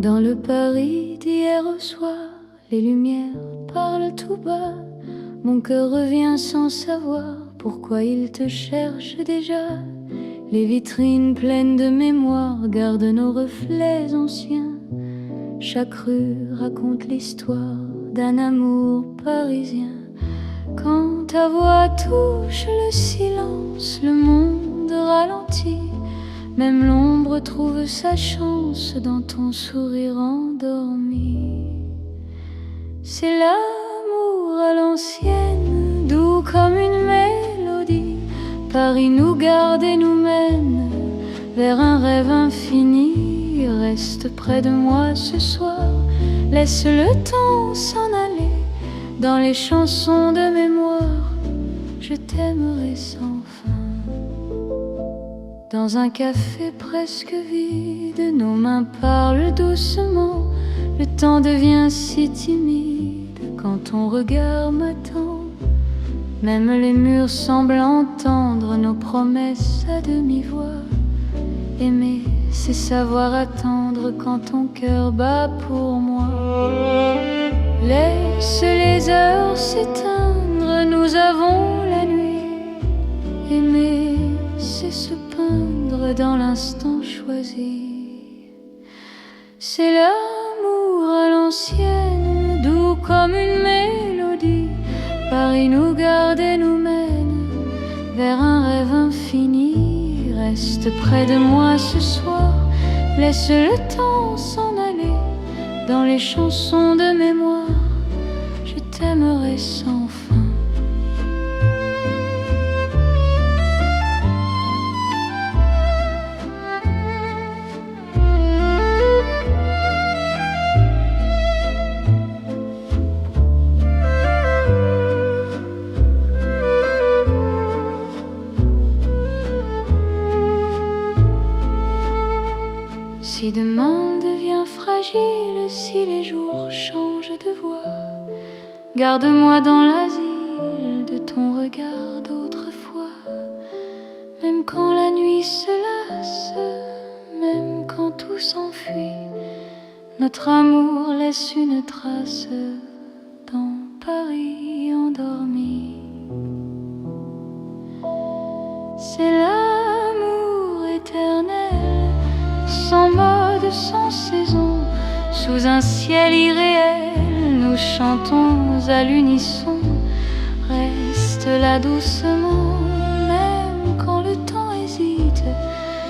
Dans le Paris d'hier au soir, les lumières parlent tout bas. Mon cœur revient sans savoir pourquoi il te cherche déjà. Les vitrines pleines de mémoire gardent nos reflets anciens. Chaque rue raconte l'histoire d'un amour parisien. Quand ta voix touche le silence, le monde ralentit. Même l'ombre trouve sa chance dans ton sourire endormi. C'est l'amour à l'ancienne, doux comme une mélodie. Paris nous garde et nous mène vers un rêve infini. Reste près de moi ce soir, laisse le temps s'en aller. Dans les chansons de mémoire, je t'aimerai sans fin. Dans un café presque vide, nos mains parlent doucement. Le temps devient si timide quand ton regard m'attend. Même les murs semblent entendre nos promesses à demi-voix. Aimer, c'est savoir attendre quand ton cœur bat pour moi. Laisse les heures s'éteindre, nous avons la nuit. Aimer, c'est se peindre dans l'instant choisi. C'est l'amour à l'ancienne, doux comme une mélodie. Paris nous garde et nous mène vers un rêve infini. Reste près de moi ce soir, laisse le temps s'en aller. Dans les chansons de mémoire, je t'aimerai sans fin. Si demain devient fragile, si les jours changent de voix, garde-moi dans l'asile de ton regard d'autrefois. Même quand la nuit se lasse, même quand tout s'enfuit, notre amour laisse une trace dans Paris endormi. C'est l'amour éternel, sans mode, sans saison, sous un ciel irréel, nous chantons à l'unisson. Reste là doucement, même quand le temps hésite.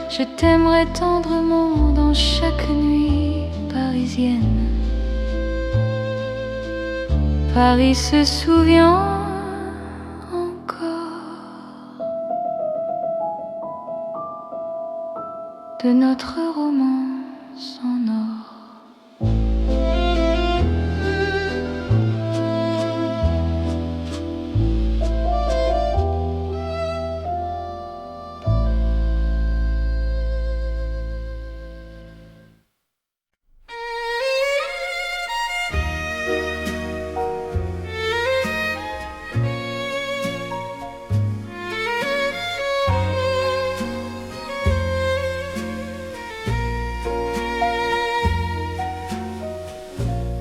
Je t'aimerai tendrement dans chaque nuit parisienne. Paris se souvient de notre romance en or.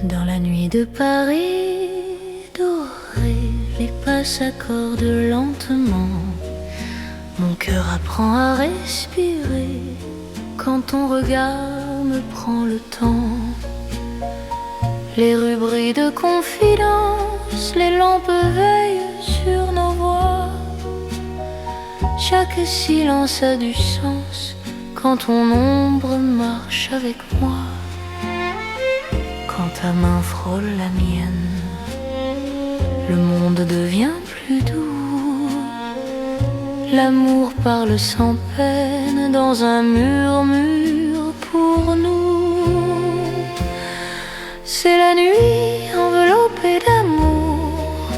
Dans la nuit de Paris dorée, les pas s'accordent lentement. Mon cœur apprend à respirer quand ton regard me prend le temps. Les rues brillent de confidence, les lampes veillent sur nos voix. Chaque silence a du sens quand ton ombre marche avec moi. Quand ta main frôle la mienne, le monde devient plus doux. L'amour parle sans peine dans un murmure pour nous. C'est la nuit enveloppée d'amour,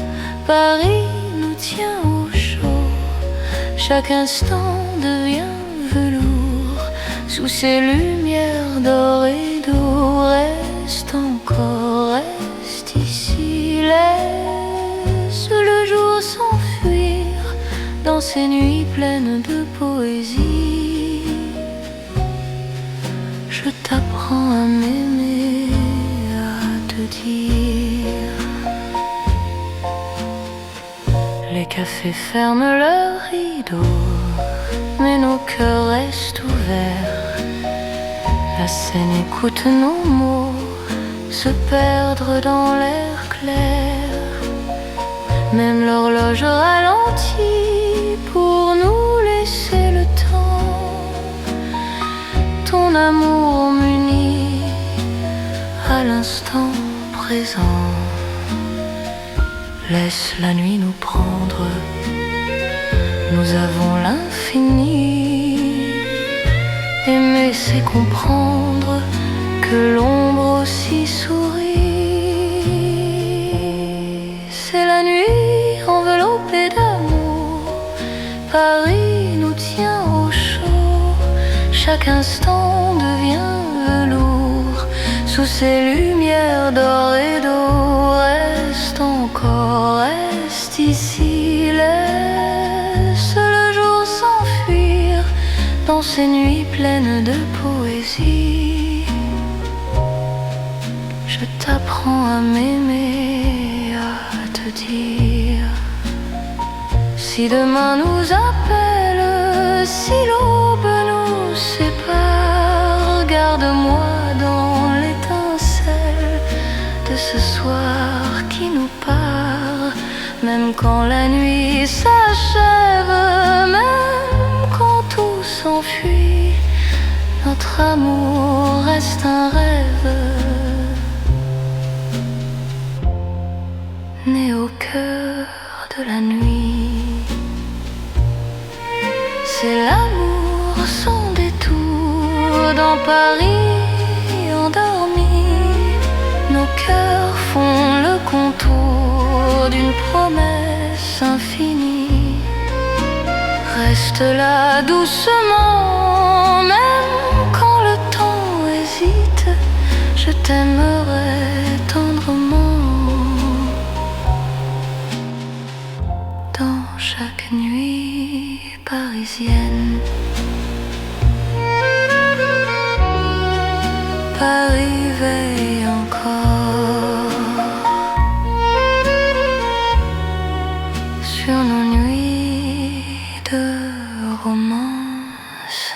Paris nous tient au chaud. Chaque instant devient velours sous ces lumières d'or et d'eau. Reste encore, reste ici, laisse le jour s'enfuir dans ces nuits pleines de poésie. Je t'apprends à m'aimer. cafés ferment leurs rideaux, mais nos cœurs restent ouverts. La scène écoute nos mots se perdre dans l'air clair. Même l'horloge ralentit pour nous laisser le temps. Ton amour m'unit à l'instant présent. Laisse la nuit nous prendre, nous avons l'infini. Aimer c'est comprendre que l'ombre aussi sourit. C'est la nuit enveloppée d'amour, Paris nous tient au chaud. Chaque instant devient velours sous ces lumières d'or et d'eau. Reste encore, reste ici, laisse le jour s'enfuir dans ces nuits pleines de poésie. Je t'apprends à m'aimer, à te dire. Si demain nous appelle, si l'aube nous sépare, garde-moi dans l'étincelle de ce soir qui nous part. Même quand la nuit s'achève, même quand tout s'enfuit, notre amour reste un rêve né au cœur de la nuit. C'est l'amour sans détour dans Paris endormi. Nos cœurs font le contour d'une promesse infinie. Reste là doucement, même quand le temps hésite. Je t'aimerai tendrement dans chaque nuit parisienne. Paris veille encore sur nos nuits de romance.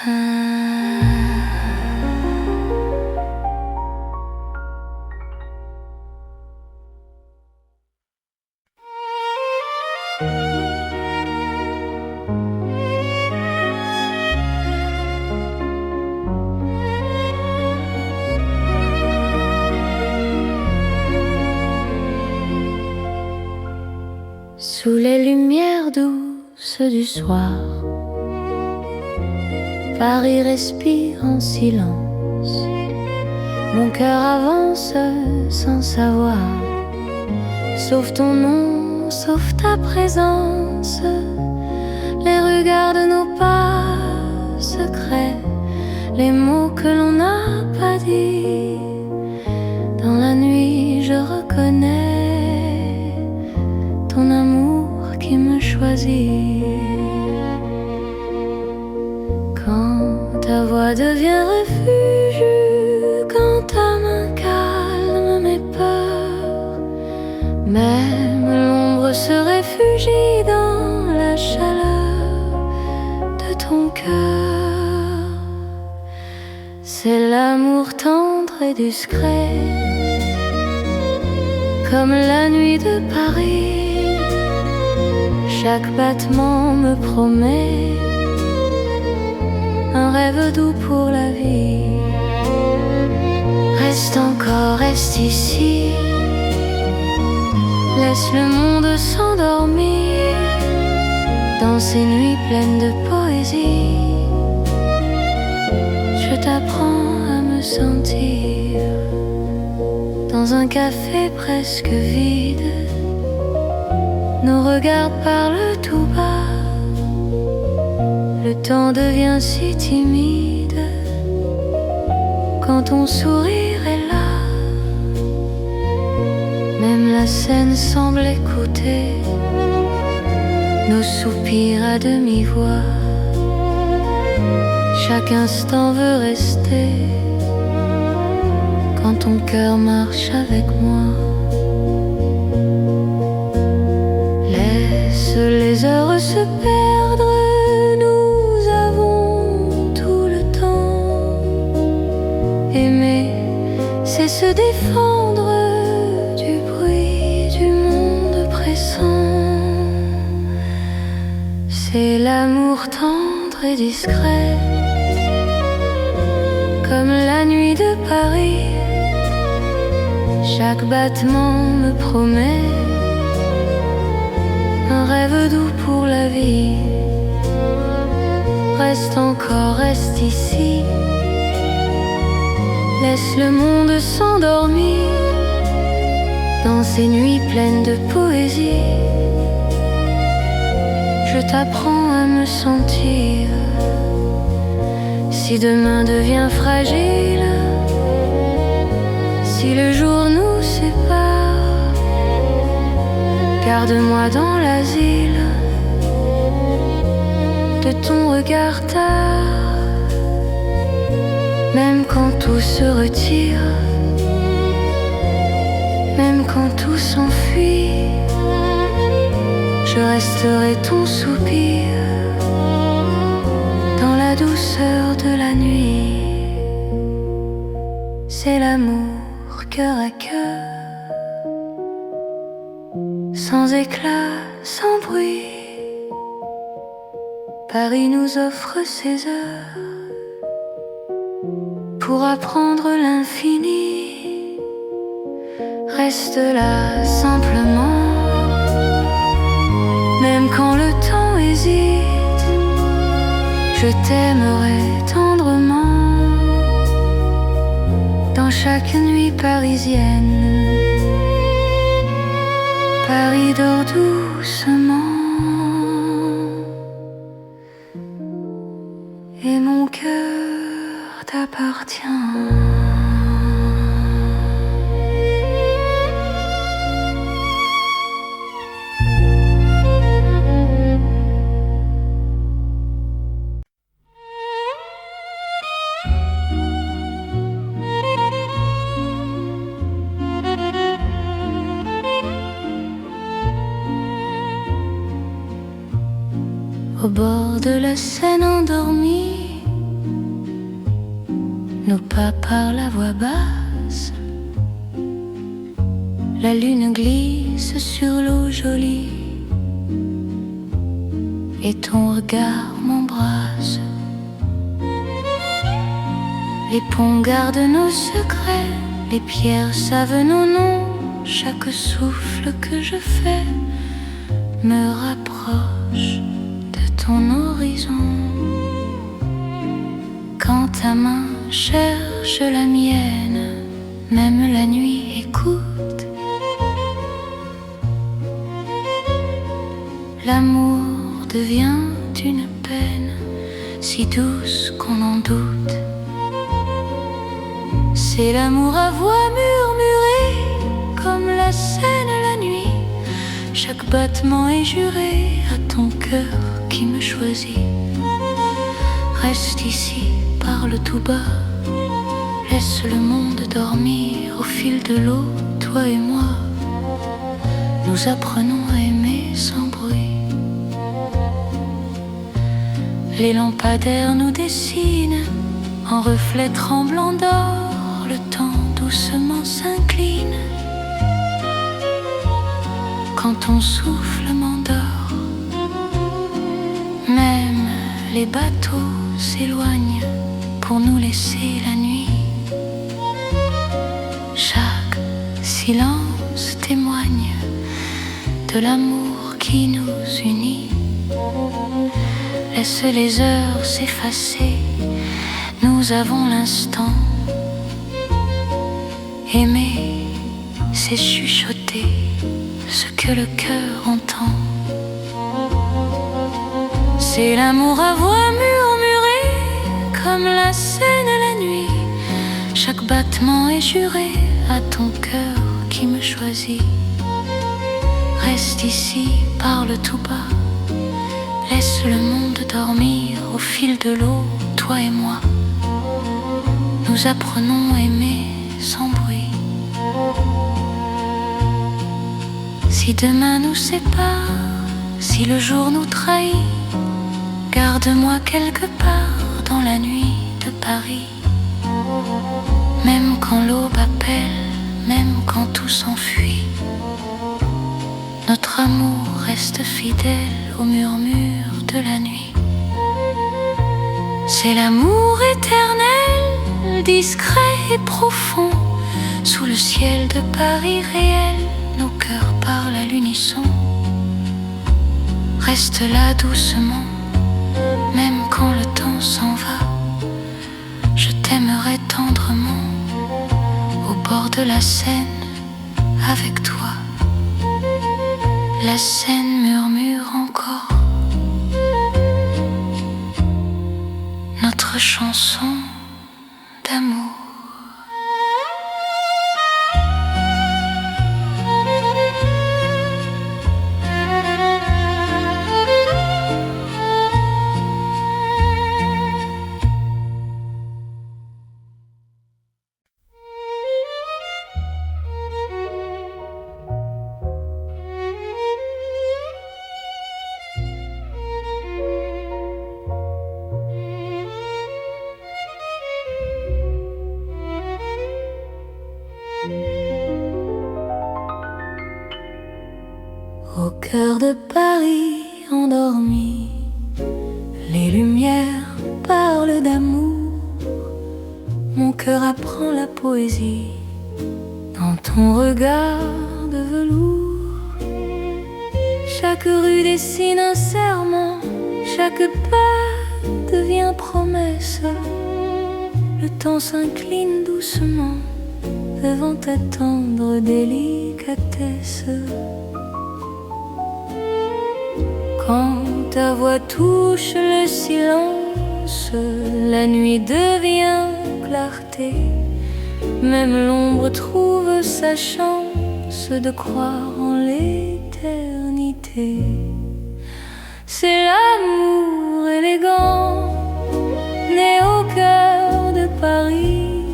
Sous les lumières douces du soir, Paris respire en silence. Mon cœur avance sans savoir, sauf ton nom, sauf ta présence. Les regards de nos pas secrets, les mots que l'on n'a pas dit. Dans la nuit je reconnais ton amour qui me choisit. Quand ta voix devient refuge, quand ta main calme mes peurs, même l'ombre se réfugie dans la chaleur de ton cœur. C'est l'amour tendre et discret, comme la nuit de Paris. Chaque battement me promet un rêve doux pour la vie. Reste encore, reste ici, laisse le monde s'endormir dans ces nuits pleines de poésie. Je t'apprends à me sentir dans un café presque vide. Nos regards parlent tout bas, le temps devient si timide quand ton sourire est là. Même la scène semble écouter nos soupirs à demi-voix. Chaque instant veut rester quand ton cœur marche avec moi. Laisse les perdre, nous avons tout le temps. Aimer, c'est se défendre du bruit du monde pressant. C'est l'amour tendre et discret, comme la nuit de Paris. Chaque battement me promet un rêve doux pour la vie. Reste encore, reste ici. Laisse le monde s'endormir dans ces nuits pleines de poésie. Je t'apprends à me sentir. Si demain devient fragile, si le jour nous sépare, garde-moi dans l'asile de ton regard tard. Même quand tout se retire, même quand tout s'enfuit, je resterai ton soupir dans la douceur de la nuit. C'est l'amour cœur à cœur, sans éclat, sans bruit. Paris nous offre ses heures pour apprendre l'infini. Reste là simplement, même quand le temps hésite. Je t'aimerai tendrement dans chaque nuit parisienne. Paris dort doucement et mon cœur t'appartient. Au bord de la Seine endormie, nos pas parlent à voix basse. La lune glisse sur l'eau jolie et ton regard m'embrasse. Les ponts gardent nos secrets, les pierres savent nos noms. Chaque souffle que je fais me rapproche ton horizon. Quand ta main cherche la mienne, même la nuit écoute. L'amour devient une peine si douce qu'on en doute. C'est l'amour à voix murmurée, comme la Seine la nuit. Chaque battement est juré à ton cœur qui me choisit. Reste ici, parle tout bas. Laisse le monde dormir au fil de l'eau, toi et moi. Nous apprenons à aimer sans bruit. Les lampadaires nous dessinent en reflets tremblants d'or. Le temps doucement s'incline quand ton souffle m'endort. Même les bateaux s'éloignent pour nous laisser la nuit. Chaque silence témoigne de l'amour qui nous unit. Laisse les heures s'effacer, nous avons l'instant. Aimer, c'est chuchoter ce que le cœur entend. C'est l'amour à voix murmurée, comme la Seine la nuit. Chaque battement est juré à ton cœur qui me choisit. Reste ici, parle tout bas. Laisse le monde dormir au fil de l'eau, toi et moi. Nous apprenons à aimer sans bruit. Si demain nous sépare, Si le jour nous trahit, garde-moi quelque part dans la nuit de Paris. Même quand l'aube appelle, même quand tout s'enfuit, notre amour reste fidèle au murmure de la nuit. C'est l'amour éternel, discret et profond. Sous le ciel de Paris réel, nos cœurs parlent à l'unisson. Reste là doucement, même quand le temps s'en va. Je t'aimerai tendrement, au bord de la Seine, avec toi. La Seine murmure encore notre chanson d'amour. Au cœur de Paris endormi, les lumières parlent d'amour. Mon cœur apprend la poésie dans ton regard de velours. Chaque rue dessine un serment, chaque pas devient promesse. Le temps s'incline doucement devant ta tendre délicatesse. Quand ta voix touche le silence, la nuit devient clarté. Même l'ombre trouve sa chance de croire en l'éternité. C'est l'amour élégant, né au cœur de Paris.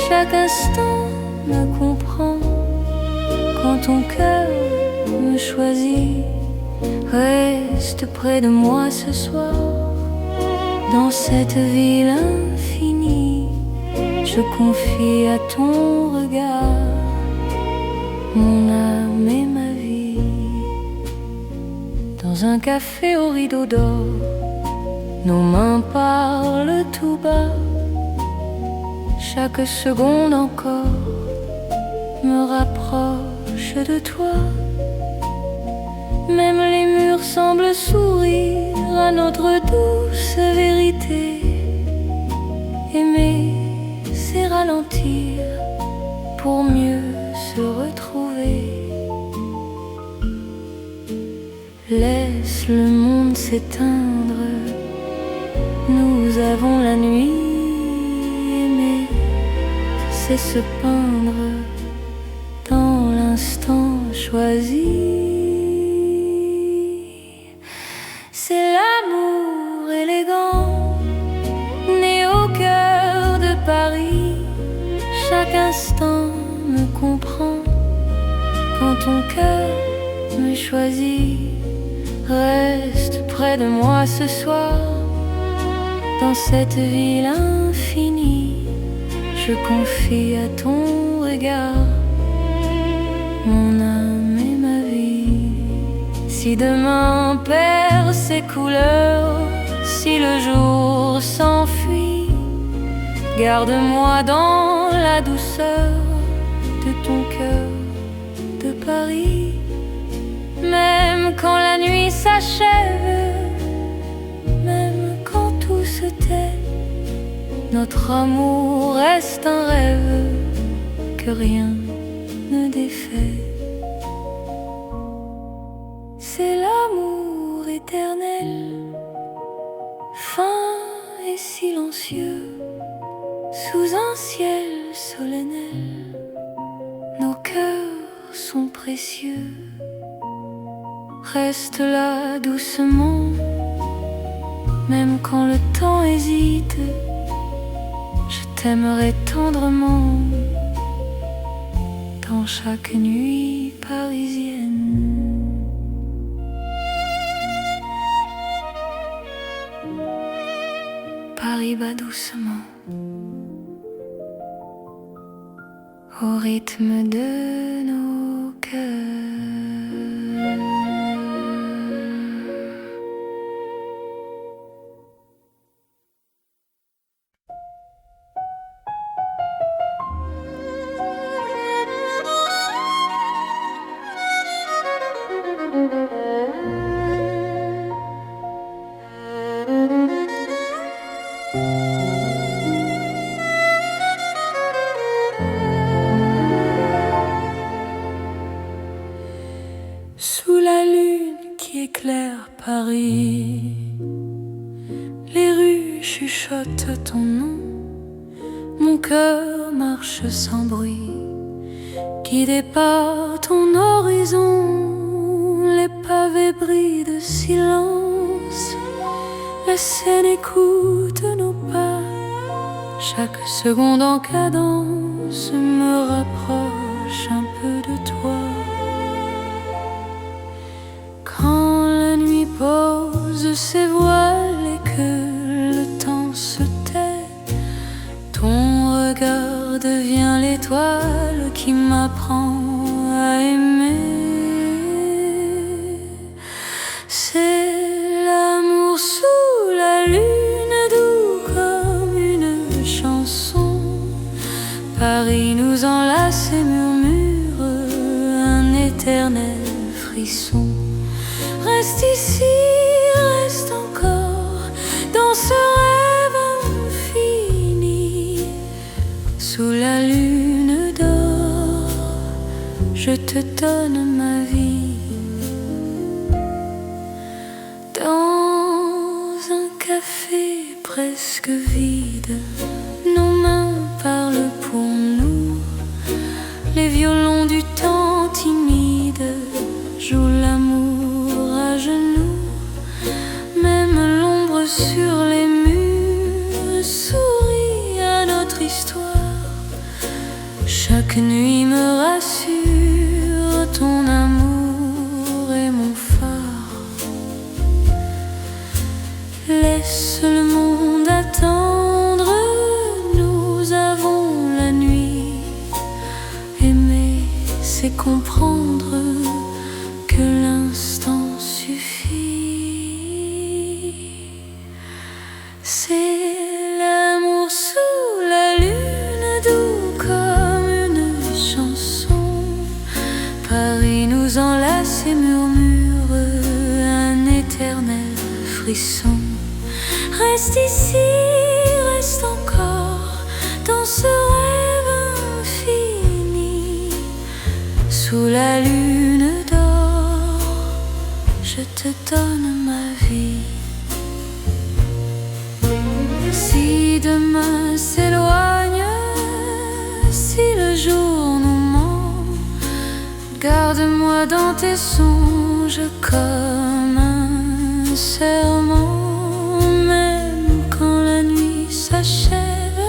Chaque instant me comprend quand ton cœur me choisit. Reste près de moi ce soir, dans cette ville infinie. Je confie à ton regard mon âme et ma vie. Dans un café au rideau d'or, nos mains parlent tout bas. Chaque seconde encore me rapproche de toi. Même les murs semblent sourire à notre douce vérité. Aimer, c'est ralentir pour mieux se retrouver. Laisse le monde s'éteindre, nous avons la nuit. Aimer, c'est se peindre dans l'instant choisi. C'est l'amour élégant, né au cœur de Paris. Chaque instant me comprend quand ton cœur me choisit. Reste près de moi ce soir, dans cette ville infinie. Je confie à ton regard mon âme et ma vie. Si demain perd ses couleurs, si le jour s'enfuit, garde-moi dans la douceur de ton cœur de Paris. Même quand la nuit s'achève, même quand tout se tait, notre amour reste un rêve que rien ne défait. C'est l'amour éternel, fin et silencieux, sous un ciel solennel. Nos cœurs sont précieux. Reste là doucement, même quand le temps hésite. Je t'aimerai tendrement dans chaque nuit parisienne. doucement au rythme de nos cœurs. Sous la lune qui éclaire Paris, les rues chuchotent ton nom. Mon cœur marche sans bruit, guidé par ton horizon. Les pavés brillent de silence, la Seine écoute nos pas. Chaque seconde en cadence me rapproche un peu de toi. Quand la nuit pose ses voiles et que le temps se tait, ton regard devient l'étoile qui m'apprend à aimer. C'est l'amour sous la lune, doux comme une chanson. Paris nous enlace et murmure un éternel frisson. Reste ici, reste encore dans ce rêve infini. Sous la lune d'or, je te donne ma vie. Dans un café presque vide, nos mains parlent pour nous. Les violons du temps timide jouent l'amour à genoux. Même l'ombre sur les murs sourit à notre histoire. Chaque nuit me rassure, ton amour est mon phare. Laisse le monde attendre, nous avons la nuit. Aimer, c'est comprendre que l'instant suffit. C'est l'amour sous la lune, doux comme une chanson. Paris nous enlace et murmure un éternel frisson. Reste ici, reste encore dans ce rêve infini. Sous la lune d'or, je te donne ma vie. Si demain s'éloigne, si le jour nous ment, garde-moi dans tes songes comme un serment. Même quand la nuit s'achève,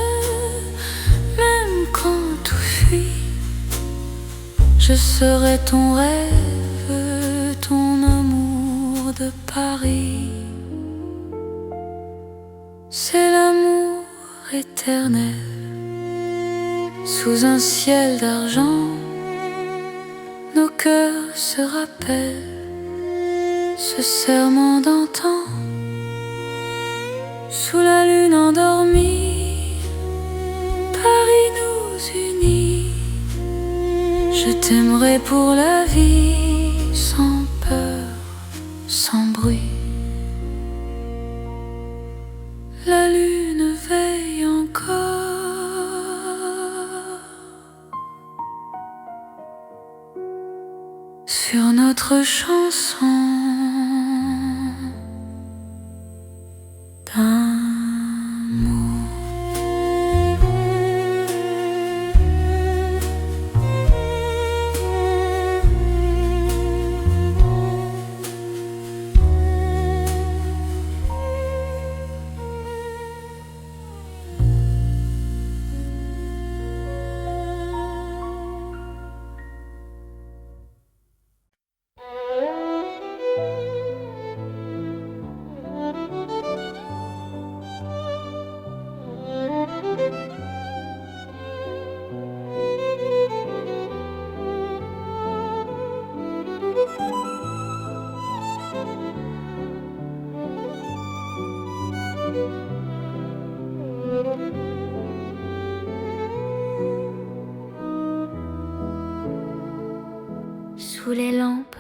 même quand tout fuit, je serai ton rêve, ton amour de Paris. C'est l'amour éternel, sous un ciel d'argent. Nos cœurs se rappellent ce serment d'antan. Sous la lune endormie, Paris nous unit. Je t'aimerai pour la vie, sans peur, sans bruit. La lune veille encore sur notre chanson d'amour.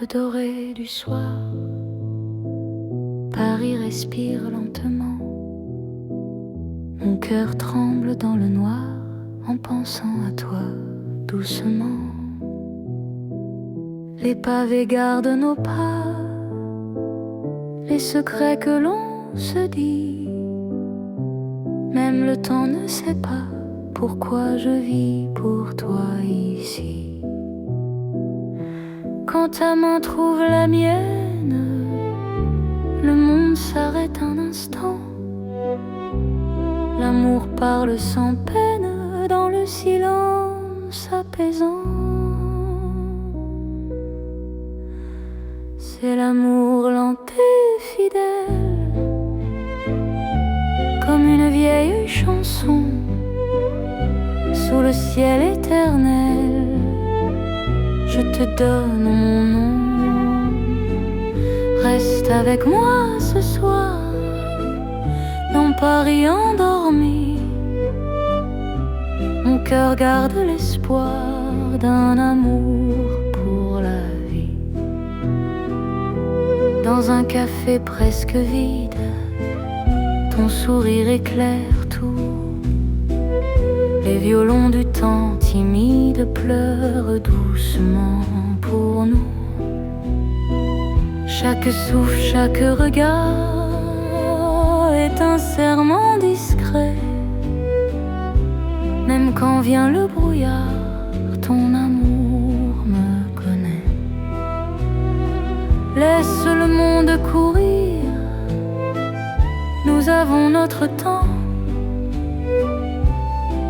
lampes dorées du soir. Paris respire lentement. Mon cœur tremble dans le noir en pensant à toi doucement. Les pavés gardent nos pas, les secrets que l'on se dit. Même le temps ne sait pas pourquoi je vis pour toi ici. Quand ta main trouve la mienne, le monde s'arrête un instant. L'amour parle sans peine dans le silence apaisant. C'est l'amour lent et fidèle, comme une vieille chanson sous le ciel éternel. Je te donne mon nom. Reste avec moi ce soir dans Paris endormi. Mon cœur garde l'espoir d'un amour pour la vie. Dans un café presque vide, ton sourire éclaire tout. Les violons du temps timide pleurent doucement pour nous. Chaque souffle, chaque regard est un serment discret. Même quand vient le brouillard, ton amour me connaît. Laisse le monde courir, nous avons notre temps.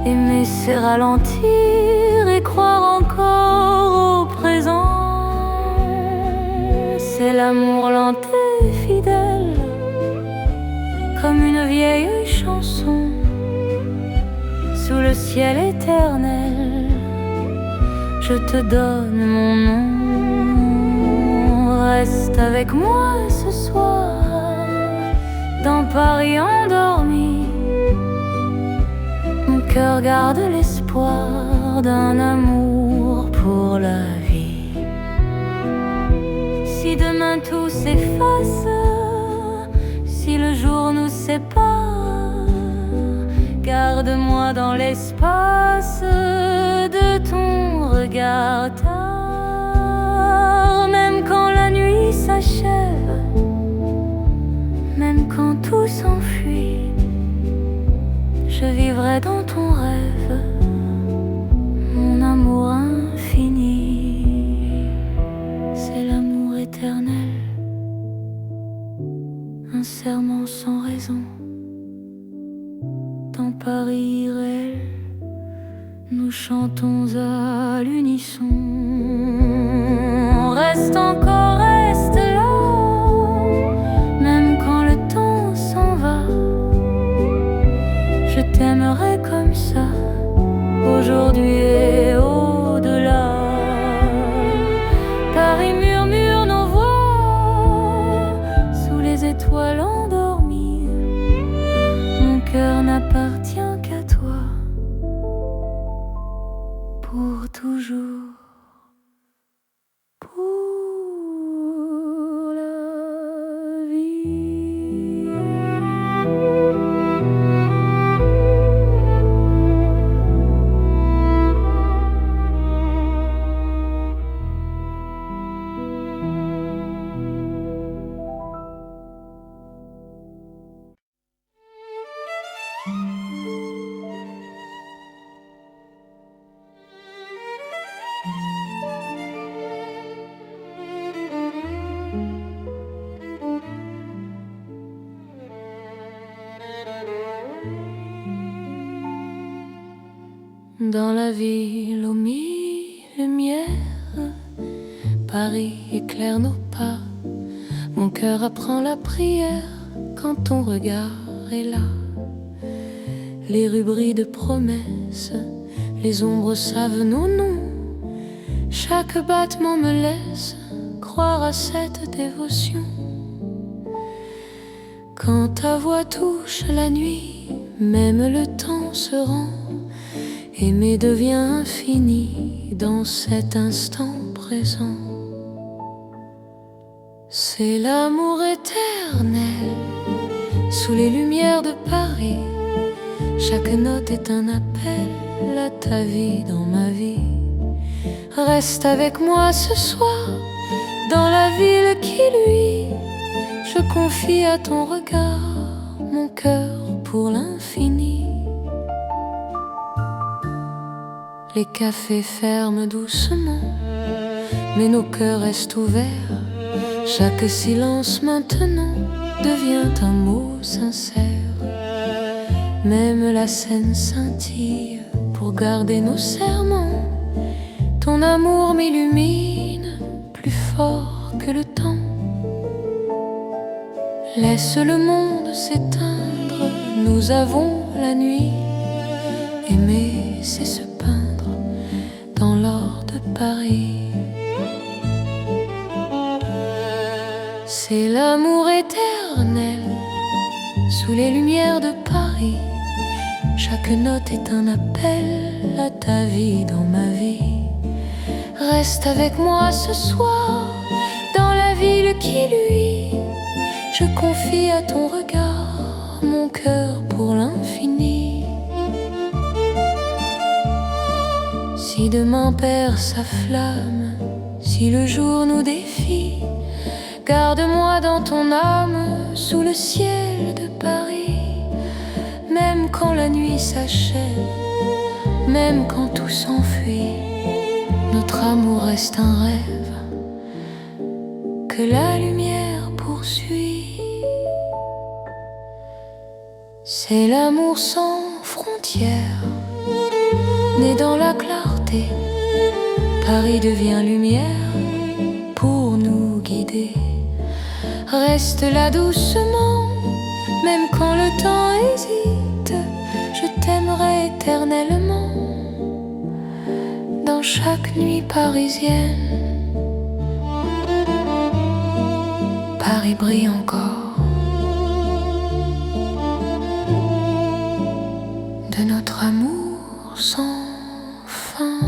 Aimer c'est ralentir et croire encore au présent. C'est l'amour lent et fidèle, comme une vieille chanson sous le ciel éternel. Je te donne mon nom. Reste avec moi ce soir dans Paris endormi. Mon cœur garde l'espoir d'un amour pour la vie. Si demain tout s'efface, si le jour nous sépare, garde-moi dans l'espace de ton regard tard. Même quand la nuit s'achève, même quand tout s'enfuit, je vivrai dans ton rêve, mon amour infini. C'est l'amour éternel, un serment sans raison. Dans Paris réel, nous chantons à l'unisson. Reste encore, reste là, même quand le temps s'en va. Je t'aimerai comme ça, aujourd'hui et au-delà. Paris murmure nos voix sous les étoiles endormies. Mon cœur n'appartient qu'à toi pour toujours. Pour la vie. Dans la ville aux mille lumières, Paris éclaire nos pas. Mon cœur apprend la prière quand ton regard est là. Les rues de promesses, les ombres savent nos noms. Chaque battement me laisse croire à cette dévotion. Quand ta voix touche la nuit, même le temps se rend. Aimer devient infini dans cet instant présent. C'est l'amour éternel sous les lumières de Paris. Chaque note est un appel à ta vie dans ma vie. Reste avec moi ce soir dans la ville qui luit. Je confie à ton regard mon cœur pour l'infini. Les cafés ferment doucement, mais nos cœurs restent ouverts. Chaque silence maintenant devient un mot sincère. Même la scène scintille pour garder nos serments. Ton amour m'illumine plus fort que le temps. Laisse le monde s'éteindre, nous avons la nuit. Aimer, c'est se peindre dans l'or de Paris. C'est l'amour éternel sous les lumières de Paris. Chaque note est un appel à ta vie dans ma vie. Reste avec moi ce soir dans la ville qui luit. Je confie à ton regard mon cœur pour l'infini. Si demain perd sa flamme, si le jour nous défie, garde-moi dans ton âme sous le ciel de Paris. Même quand la nuit s'achève, même quand tout s'enfuit, notre amour reste un rêve que la lumière poursuit. C'est l'amour sans frontières, né dans la clarté. Paris devient lumière pour nous guider. Reste là doucement, même quand le temps hésite. Je t'aimerai éternellement dans chaque nuit parisienne. Paris brille encore de notre amour sans fin.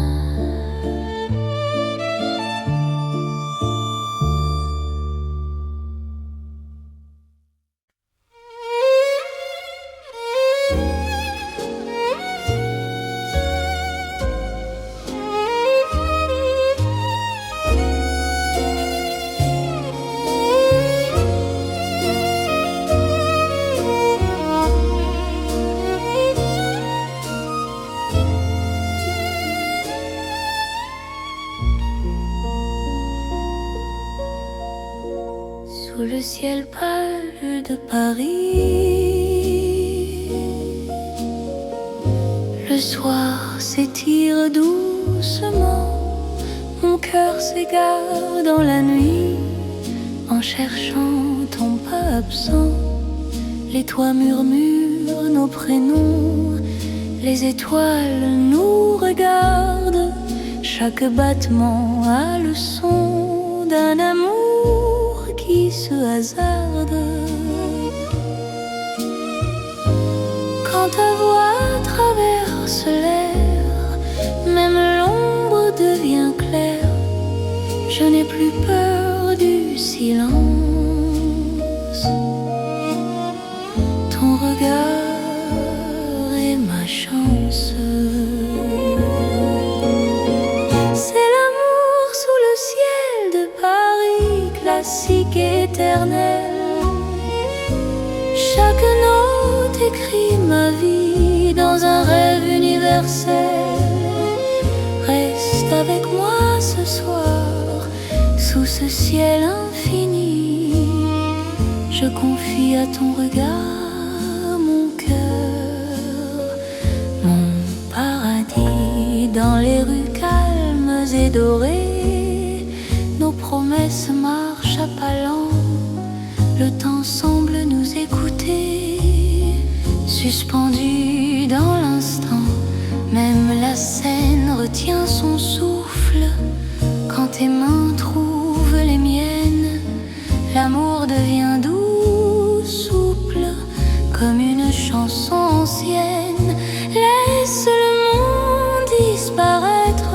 Sous le ciel pâle de Paris, le soir s'étire doucement. Mon cœur s'égare dans la nuit en cherchant ton pas absent. Les toits murmurent nos prénoms, les étoiles nous regardent. Chaque battement a le son d'un amour qui se hasarde. Quand ta voix traverse l'air, même l'ombre devient claire. Je n'ai plus peur du silence. Ton regard est ma chance. C'est l'amour sous le ciel de Paris, classique éternel. Chaque note écrit ma vie dans un rêve universel. Reste avec moi ce soir sous ce ciel infini. Je confie à ton regard mon cœur, mon paradis. Dans les rues calmes et dorées, nos promesses marchent à pas lents. Le temps semble nous écouter, suspendu dans l'instant. Même la scène retient son souffle. Quand tes mains trouvent les miennes, l'amour devient doux, souple, comme une chanson ancienne. Laisse le monde disparaître,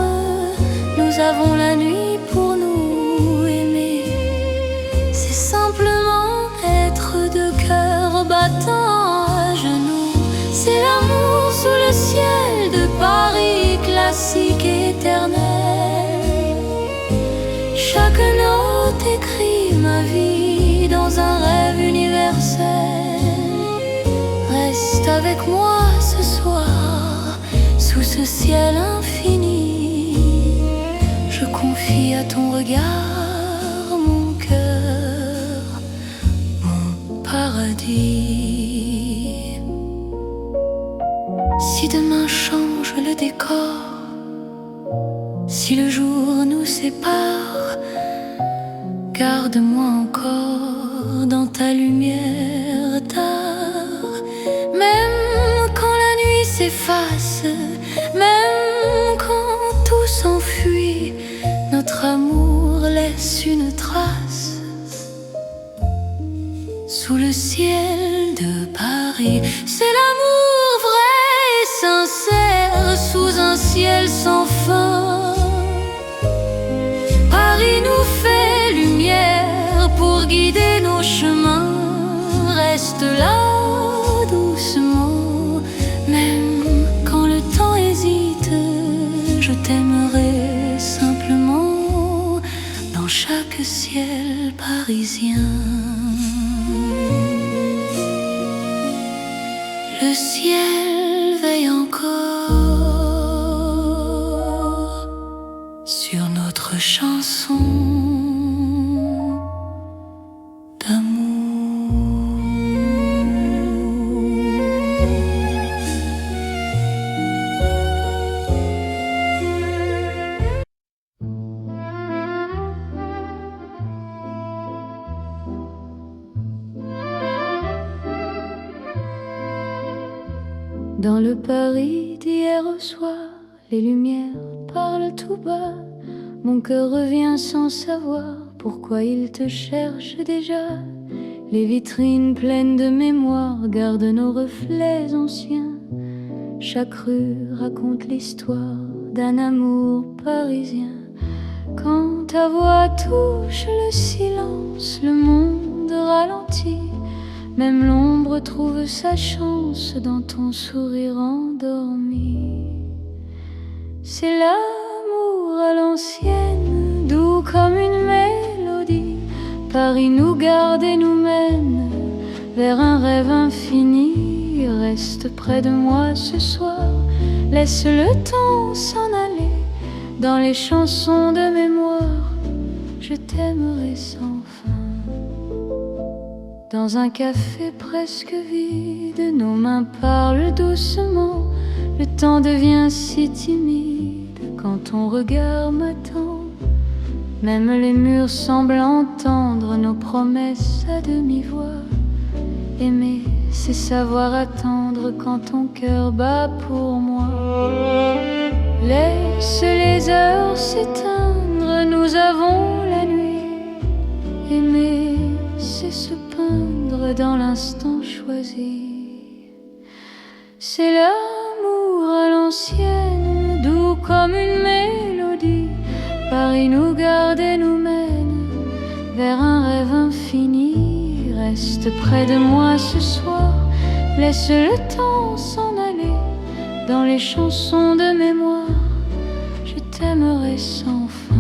nous avons la nuit pour nous aimer. C'est simplement être deux cœurs battant à genoux. C'est l'amour sous le ciel de Paris, classique et éternel. Chaque note écrit ma vie dans un rêve universel. Reste avec moi ce soir, sous ce ciel infini. Je confie à ton regard mon cœur, mon paradis. Si demain change le décor, si le jour nous sépare, garde-moi encore dans ta lumière tard. Même quand la nuit s'efface, même quand tout s'enfuit, notre amour laisse une trace sous le ciel de Paris. C'est l'amour vrai et sincère sous un ciel sans fin. Paris nous fait lumière pour guider nos chemins. Reste là doucement, même quand le temps hésite. Je t'aimerai simplement dans chaque ciel parisien. Le ciel veille encore sur notre chanson d'amour. Dans le Paris d'hier au soir, les lumières parlent tout bas. Mon cœur revient sans savoir pourquoi il te cherche déjà. Les vitrines pleines de mémoire gardent nos reflets anciens. Chaque rue raconte l'histoire d'un amour parisien. Quand ta voix touche le silence, le monde ralentit. Même l'ombre trouve sa chance dans ton sourire endormi. C'est l'amour à l'ancienne, doux comme une mélodie. Paris nous garde et nous mène vers un rêve infini. Reste près de moi ce soir, laisse le temps s'en aller. Dans les chansons de mémoire, je t'aimerai sans fin. Dans un café presque vide, nos mains parlent doucement. Le temps devient si timide quand ton regard m'attend. Même les murs semblent entendre nos promesses à demi-voix. Aimer, c'est savoir attendre quand ton cœur bat pour moi. Laisse les heures s'éteindre, nous avons la nuit. Aimer, c'est se peindre dans l'instant choisi. C'est l'amour à l'ancienne, doux comme une mélodie. Paris nous garde et nous mène vers un rêve infini. Reste près de moi ce soir, laisse le temps s'en aller. Dans les chansons de mémoire, je t'aimerai sans fin.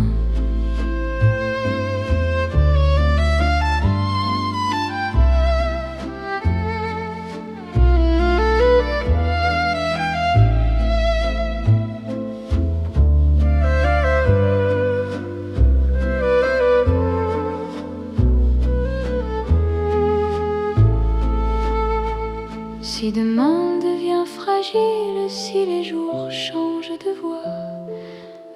Si demain devient fragile, si les jours changent de voix,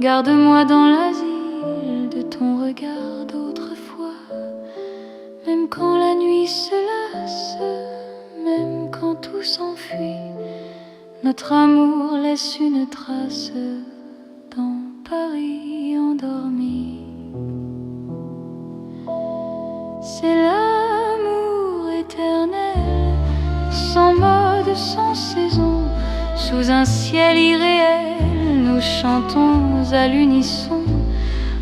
garde-moi dans l'asile de ton regard d'autrefois. Même quand la nuit se lasse, même quand tout s'enfuit, notre amour laisse une trace dans Paris endormi. C'est l'amour éternel, sans mode, sans saison, sous un ciel irréel, nous chantons à l'unisson.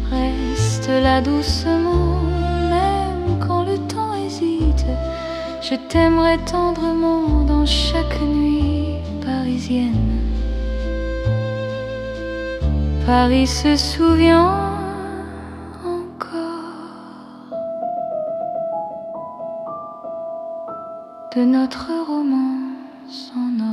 Reste là doucement, même quand le temps hésite. Je t'aimerai tendrement dans chaque nuit parisienne. Paris se souvient encore de notre romance en or.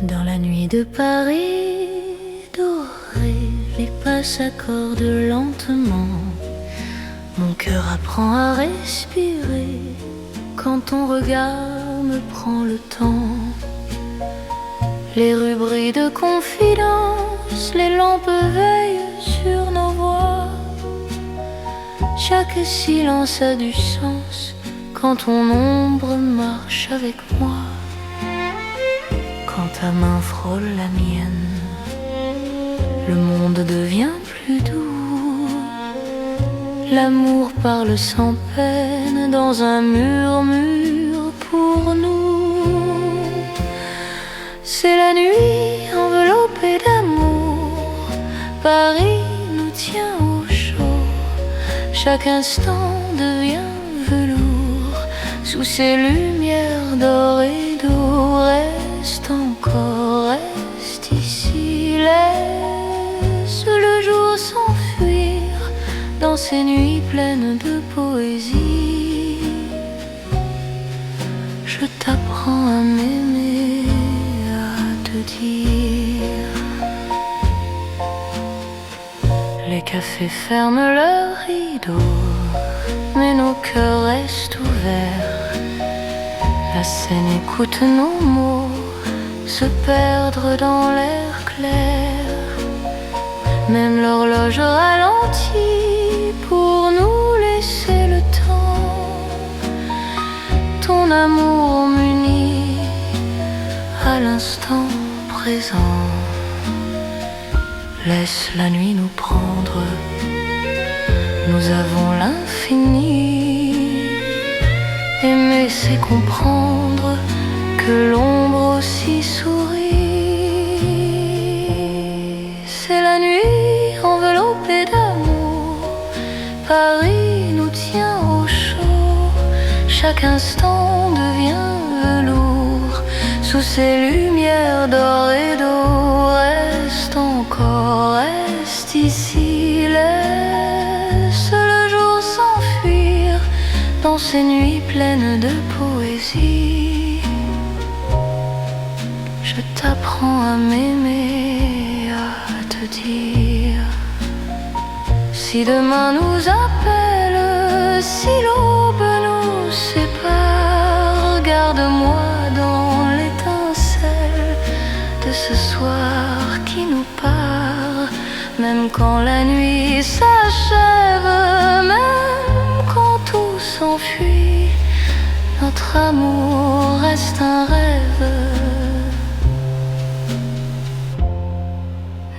Dans la nuit de Paris dorée, les pas s'accordent lentement. Mon cœur apprend à respirer quand ton regard me prend le temps. Les rues brillent de confidence, les lampes veillent sur nos voix. Chaque silence a du sens quand ton ombre marche avec moi. Quand ta main frôle la mienne, le monde devient plus doux. L'amour parle sans peine dans un murmure pour nous. C'est la nuit enveloppée d'amour, Paris nous tient au chaud. Chaque instant devient velours sous ces lumières d'or et d'eau. Reste encore, reste ici, laisse le jour s'enfuir dans ces nuits pleines de poésie. Je t'apprends à m'aimer, à te dire. Les cafés ferment leurs rideaux, mais nos cœurs restent ouverts. La scène écoute nos mots se perdre dans l'air clair. Même l'horloge ralentit pour nous laisser le temps. Ton amour m'unit à l'instant présent. Laisse la nuit nous prendre, nous avons l'infini. Aimer c'est comprendre que l'ombre aussi sourit. C'est la nuit enveloppée d'amour, Paris nous tient au chaud. Chaque instant devient velours sous ces lumières d'or et d'eau. Reste encore, reste ici, laisse le jour s'enfuir dans ces nuits pleines de poésie. Je t'apprends à m'aimer, à te dire. Si demain nous appelle, si l'aube nous sépare, garde-moi dans l'étincelle de ce soir qui nous part. Même quand la nuit s'achève, même quand tout s'enfuit, notre amour reste un rêve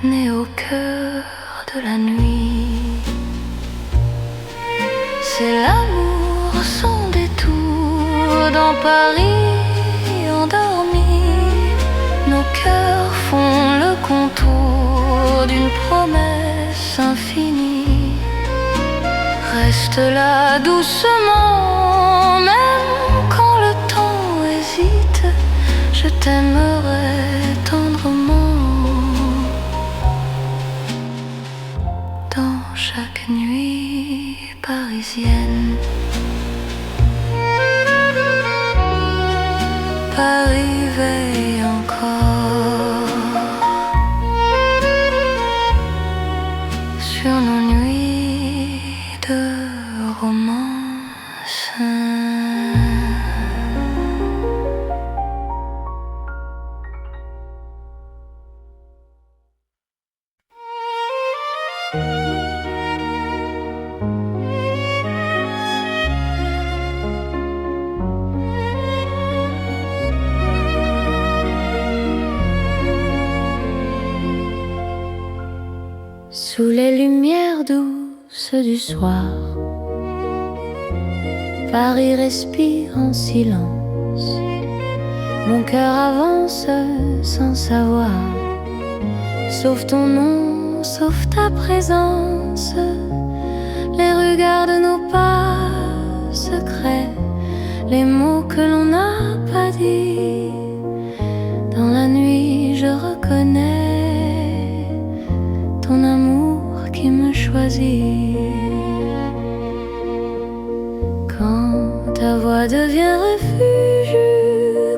né au cœur de la nuit. C'est l'amour sans détour dans Paris endormi. Nos cœurs font le contour d'une promesse infinie. Reste là doucement, même quand le temps hésite. Je t'aimerai tendrement dans chaque nuit parisienne. Paris veille encore sur nos nuits de romance. silence du soir. Paris respire en silence. Mon cœur avance sans savoir. Sauf ton nom, sauf ta présence. Les regards de nos pas secrets, les mots que l'on n'a pas dit. Dans la nuit je reconnais ton amour qui me choisit. Quand ta voix devient refuge,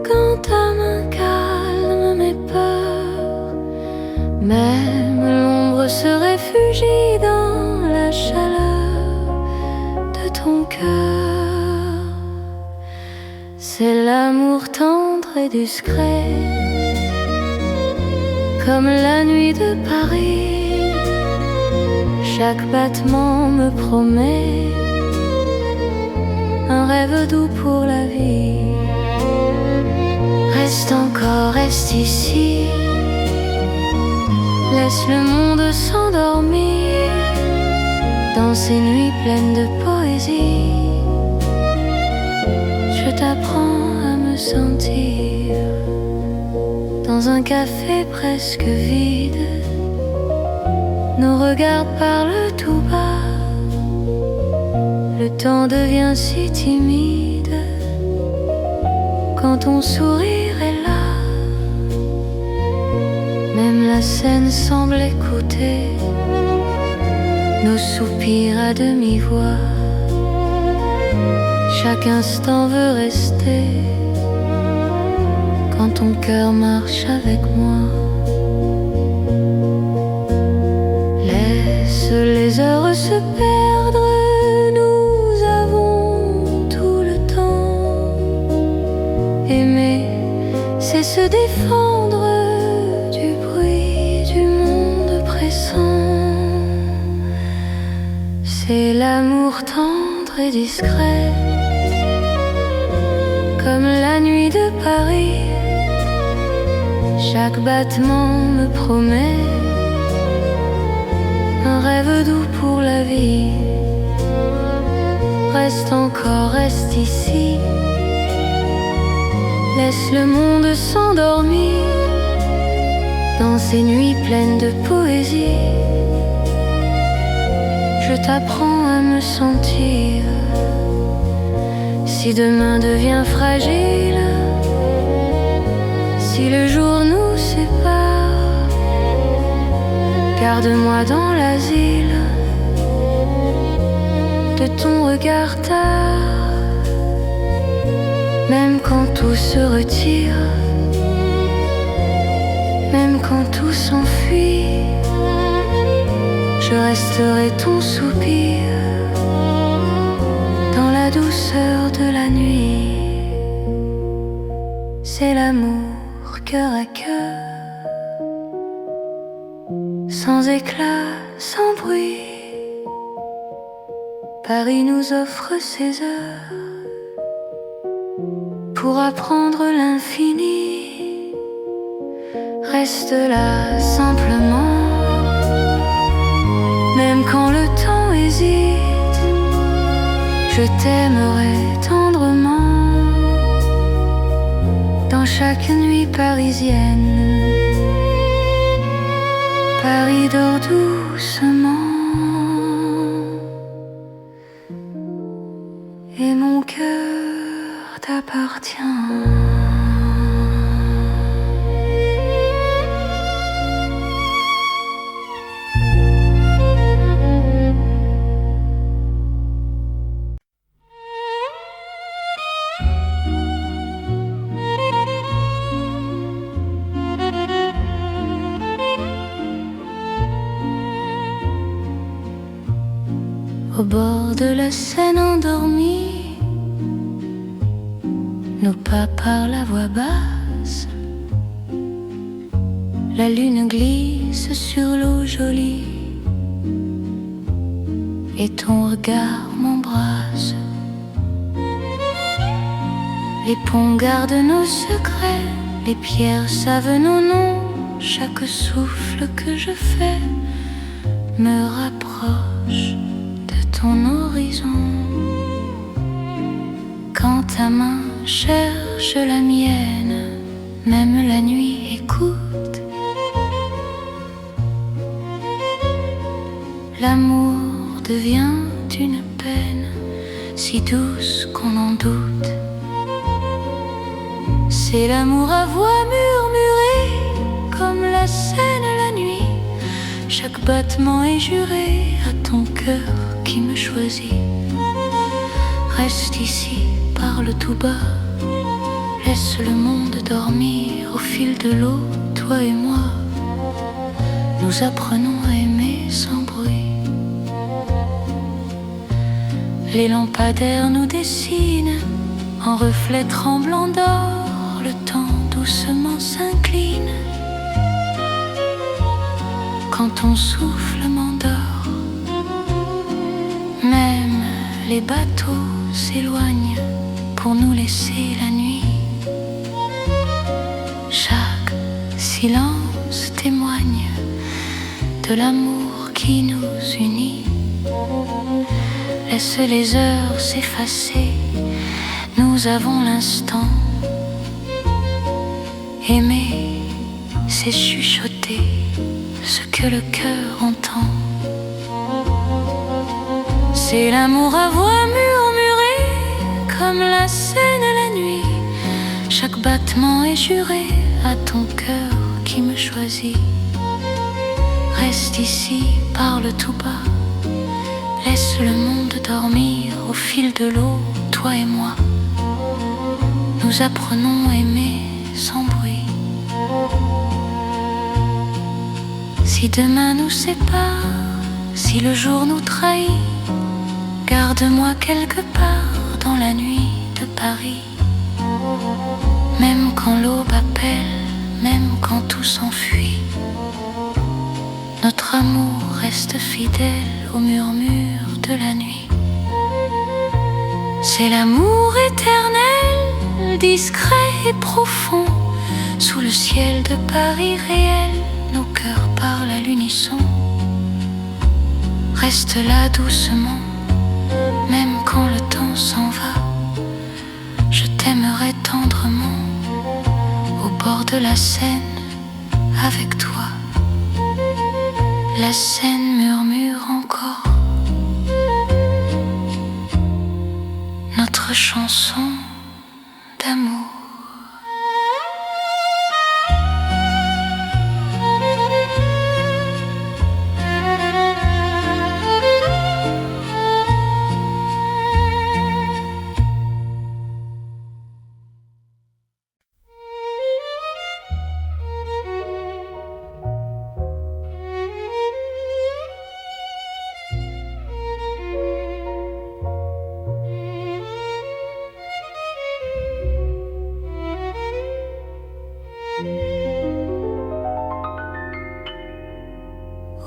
quand ta main calme mes peurs, même l'ombre se réfugie dans la chaleur de ton cœur. C'est l'amour tendre et discret, comme la nuit de Paris. Chaque battement me promet un rêve doux pour la vie. Reste encore, reste ici. Laisse le monde s'endormir dans ces nuits pleines de poésie. Je t'apprends à me sentir dans un café presque vide. Nos regards parlent tout bas. Le temps devient si timide quand ton sourire est là. Même la scène semble écouter nos soupirs à demi-voix. Chaque instant veut rester quand ton cœur marche avec moi. Laisse les heures se perdre, nous avons tout le temps. Aimer, c'est se défendre du bruit du monde pressant. C'est l'amour tendre et discret, comme la nuit de Paris. Chaque battement me promet un rêve doux pour la vie. Reste encore, reste ici. Laisse le monde s'endormir dans ces nuits pleines de poésie. Je t'apprends à me sentir. Si demain devient fragile, si le jour nous sépare, garde-moi dans l'asile de ton regard tard. Même quand tout se retire, même quand tout s'enfuit, je resterai ton soupir dans la douceur de la nuit. C'est l'amour cœur à cœur, sans éclat, sans bruit. Paris nous offre ses heures pour apprendre l'infini. Reste là simplement, même quand le temps hésite. Je t'aimerai tendrement dans chaque nuit parisienne. Paris dort doucement et mon cœur t'appartient. Au bord de la Seine endormie, nos pas parlent à voix basse. La lune glisse sur l'eau jolie et ton regard m'embrasse. Les ponts gardent nos secrets, les pierres savent nos noms. Chaque souffle que je fais me rapproche ton horizon. Quand ta main cherche la mienne, même la nuit écoute. L'amour devient une peine si douce qu'on en doute. C'est l'amour à voix murmurée, comme la Seine la nuit. Chaque battement est juré à ton cœur qui me choisit. Reste ici, parle tout bas, laisse le monde dormir. Au fil de l'eau, toi et moi, nous apprenons à aimer sans bruit. Les lampadaires nous dessinent en reflets tremblants d'or. Le temps doucement s'incline quand ton souffle m'endort. Même les bateaux s'éloignent pour nous laisser la nuit. Chaque silence témoigne de l'amour qui nous unit. Laisse les heures s'effacer, nous avons l'instant. Aimer, c'est chuchoter ce que le cœur entend. C'est l'amour à voix murmurée, comme la Seine la nuit. Chaque battement est juré à ton cœur qui me choisit. Reste ici, parle tout bas, laisse le monde dormir. Au fil de l'eau, toi et moi, nous apprenons à aimer sans bruit. Si demain nous sépare, si le jour nous trahit, garde-moi quelque part dans la nuit de Paris. Même quand l'aube appelle, même quand tout s'enfuit, notre amour reste fidèle au murmure de la nuit. C'est l'amour éternel, discret et profond. Sous le ciel de Paris réel, nos cœurs parlent à l'unisson. Reste là doucement, même quand le temps s'en va. Je t'aimerai tendrement, au bord de la Seine, avec toi. La Seine murmure encore notre chanson d'amour.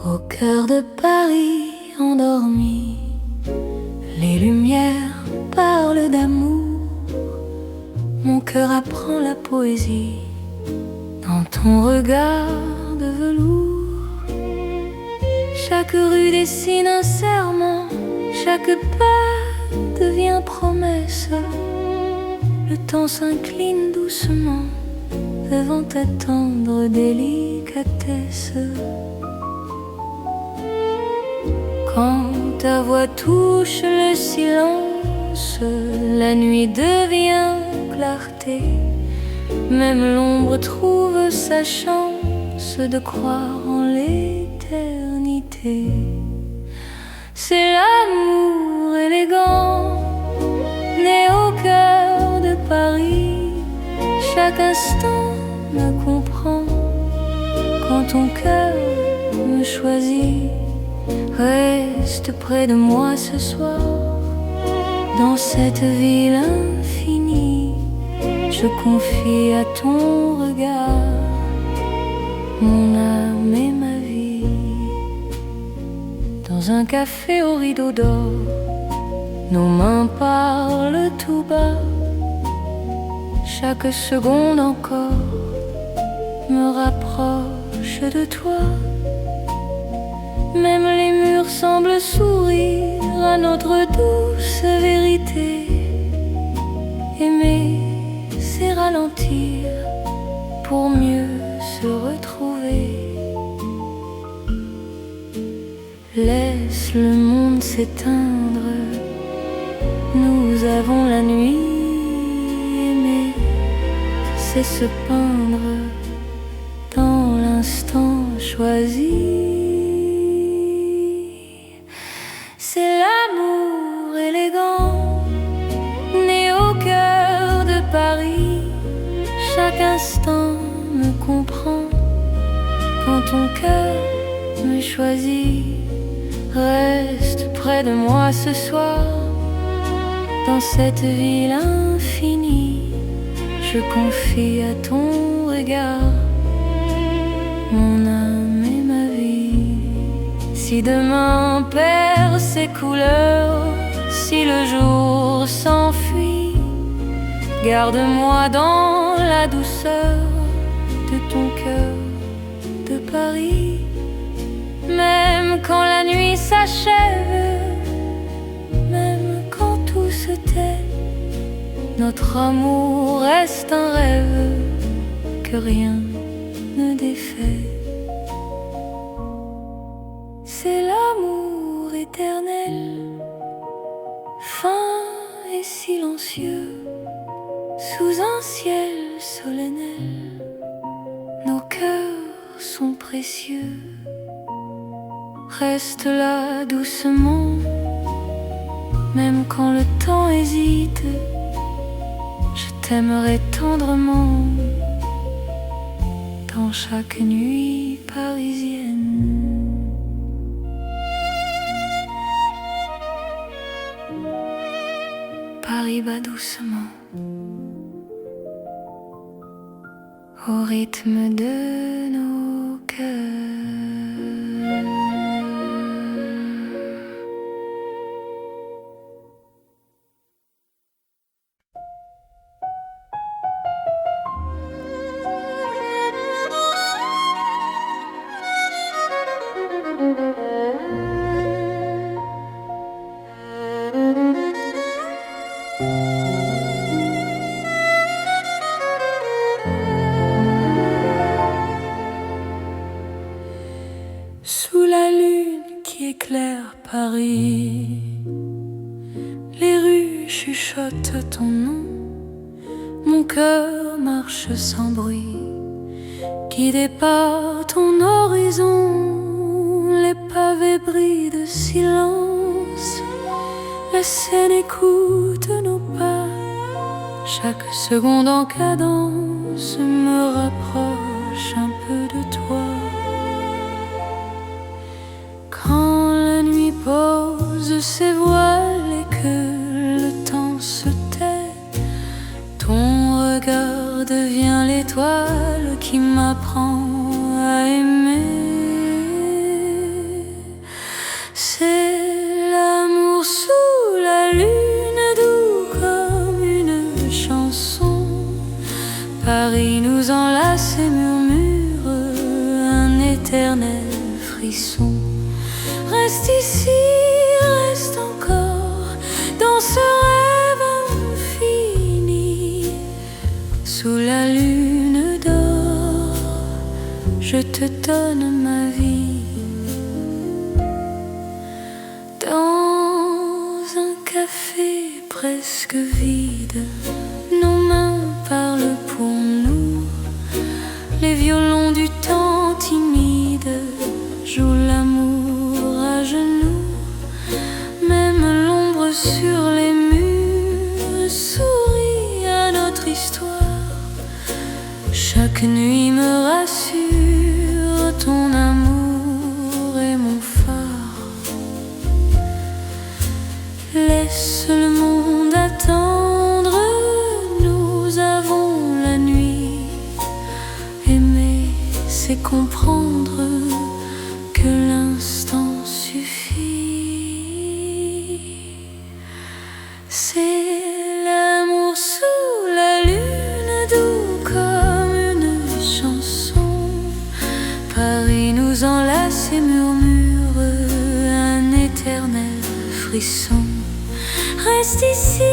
Au cœur de Paris endormi, les lumières parlent d'amour. Mon cœur apprend la poésie dans ton regard de velours. Chaque rue dessine un serment, chaque pas devient promesse. Le temps s'incline doucement devant ta tendre délicatesse. Quand ta voix touche le silence, la nuit devient clarté. Même l'ombre trouve sa chance de croire en l'éternité. C'est l'amour élégant, né au cœur de Paris. Chaque instant me comprend quand ton cœur me choisit. Reste près de moi ce soir, dans cette ville infinie. Je confie à ton regard mon âme et ma vie. Dans un café au rideau d'or, nos mains parlent tout bas. Chaque seconde encore me rapproche de toi. Même les murs semblent sourire à notre douce vérité. Aimer, c'est ralentir pour mieux se retrouver. Laisse le monde s'éteindre, nous avons la nuit. Aimer, c'est se peindre dans l'instant choisi. C'est l'amour élégant, né au cœur de Paris. Chaque instant me comprend quand ton cœur me choisit. Reste près de moi ce soir, dans cette ville infinie. Je confie à ton regard mon âme et ma vie. Si demain perd ses couleurs, si le jour s'enfuit, garde-moi dans la douceur de ton cœur de Paris. Même quand la nuit s'achève, même quand tout se tait, notre amour reste un rêve que rien ne défait. C'est l'amour éternel, fin et silencieux, sous un ciel solennel. Nos cœurs sont précieux. Reste là doucement, même quand le temps hésite. Je t'aimerai tendrement dans chaque nuit parisienne. Paris bat doucement au rythme de nos cœurs. Sous la lune qui éclaire Paris, les rues chuchotent ton nom. Mon cœur marche sans bruit, guidé par ton horizon. Les pavés brillent de silence, la Seine écoute nos pas. Chaque seconde en cadence me rapproche un peu de toi. Quand la nuit pose ses voiles et que le temps se tait, ton regard devient l'étoile qui m'apprend à aimer. C'est l'amour sous la lune, doux comme une chanson. Paris nous enlace et murmure un éternel frisson. Reste ici, reste encore dans ce rêve infini. Sous la lune d'or, je te donne ma vie. Dans un café presque vide, nos mains parlent pour nous. Les violons du temps timide jouent l'amour à genoux. Même l'ombre sur les murs sourit à notre histoire. Chaque nuit me rassure, ton amour est mon phare. Laisse le monde attendre, nous avons la nuit. Aimer, c'est comprendre que l'instant suffit. C'est l'amour sous la lune, doux comme une chanson. Paris nous enlace et murmure frisson. Reste ici,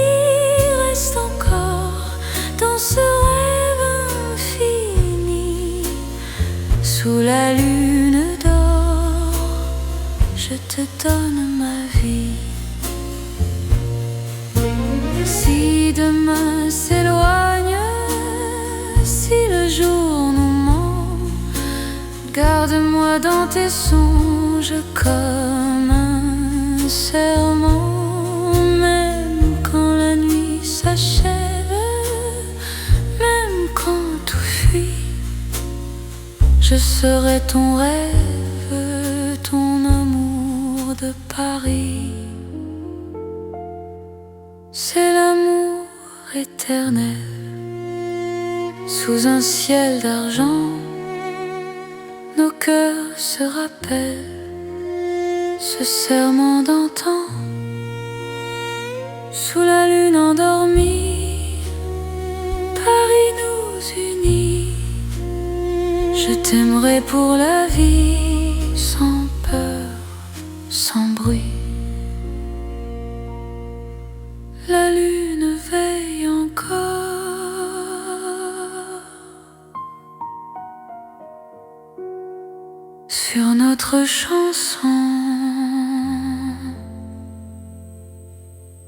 reste encore dans ce rêve infini. Sous la lune d'or, je te donne ma vie. Si demain s'éloigne, si le jour nous ment, garde-moi dans tes songes comme un serment. Même quand la nuit s'achève, même quand tout fuit, je serai ton rêve, ton amour de Paris. C'est l'amour éternel, sous un ciel d'argent, nos cœurs se rappellent ce serment d'antan. Sous la lune endormie, Paris nous unit. Je t'aimerai pour la vie, sans peur, sans bruit. La lune veille encore sur notre chanson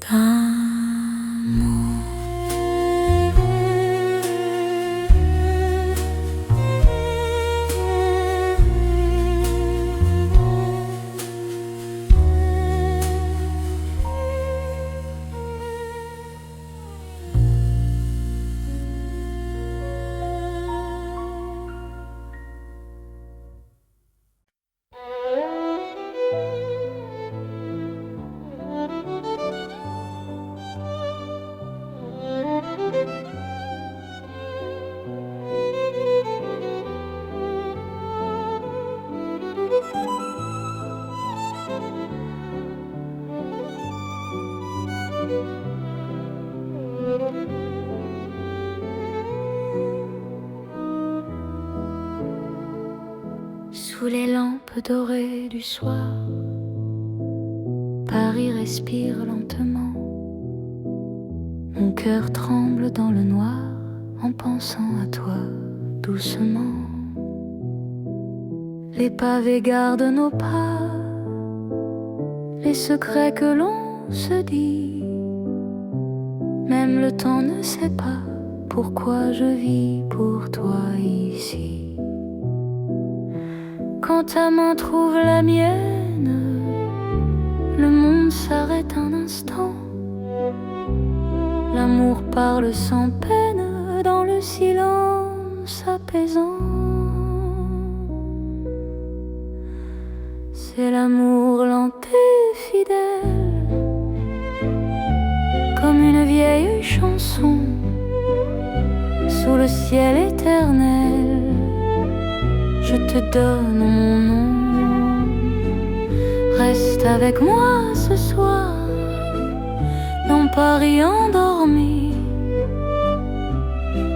d'amour. Sous les lampes dorées du soir, Paris respire lentement. Mon cœur tremble dans le noir en pensant à toi doucement. Les pavés gardent nos pas, les secrets que l'on se dit. Même le temps ne sait pas pourquoi je vis pour toi ici. Quand ta main trouve la mienne, le monde s'arrête un instant. L'amour parle sans peine dans le silence apaisant. C'est l'amour lent et fidèle, comme une vieille chanson sous le ciel éternel. Je te donne mon nom. Reste avec moi ce soir dans Paris endormi.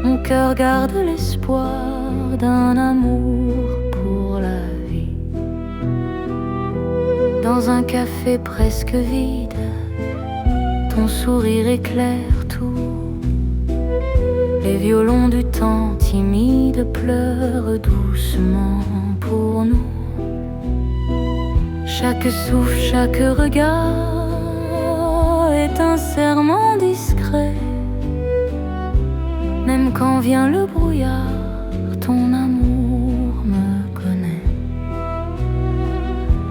Mon cœur garde l'espoir d'un amour pour la vie. Dans un café presque vide, ton sourire éclaire tout. Les violons du temps timide pleurent doucement pour nous. Chaque souffle, chaque regard est un serment discret. Même quand vient le brouillard, ton amour me connaît.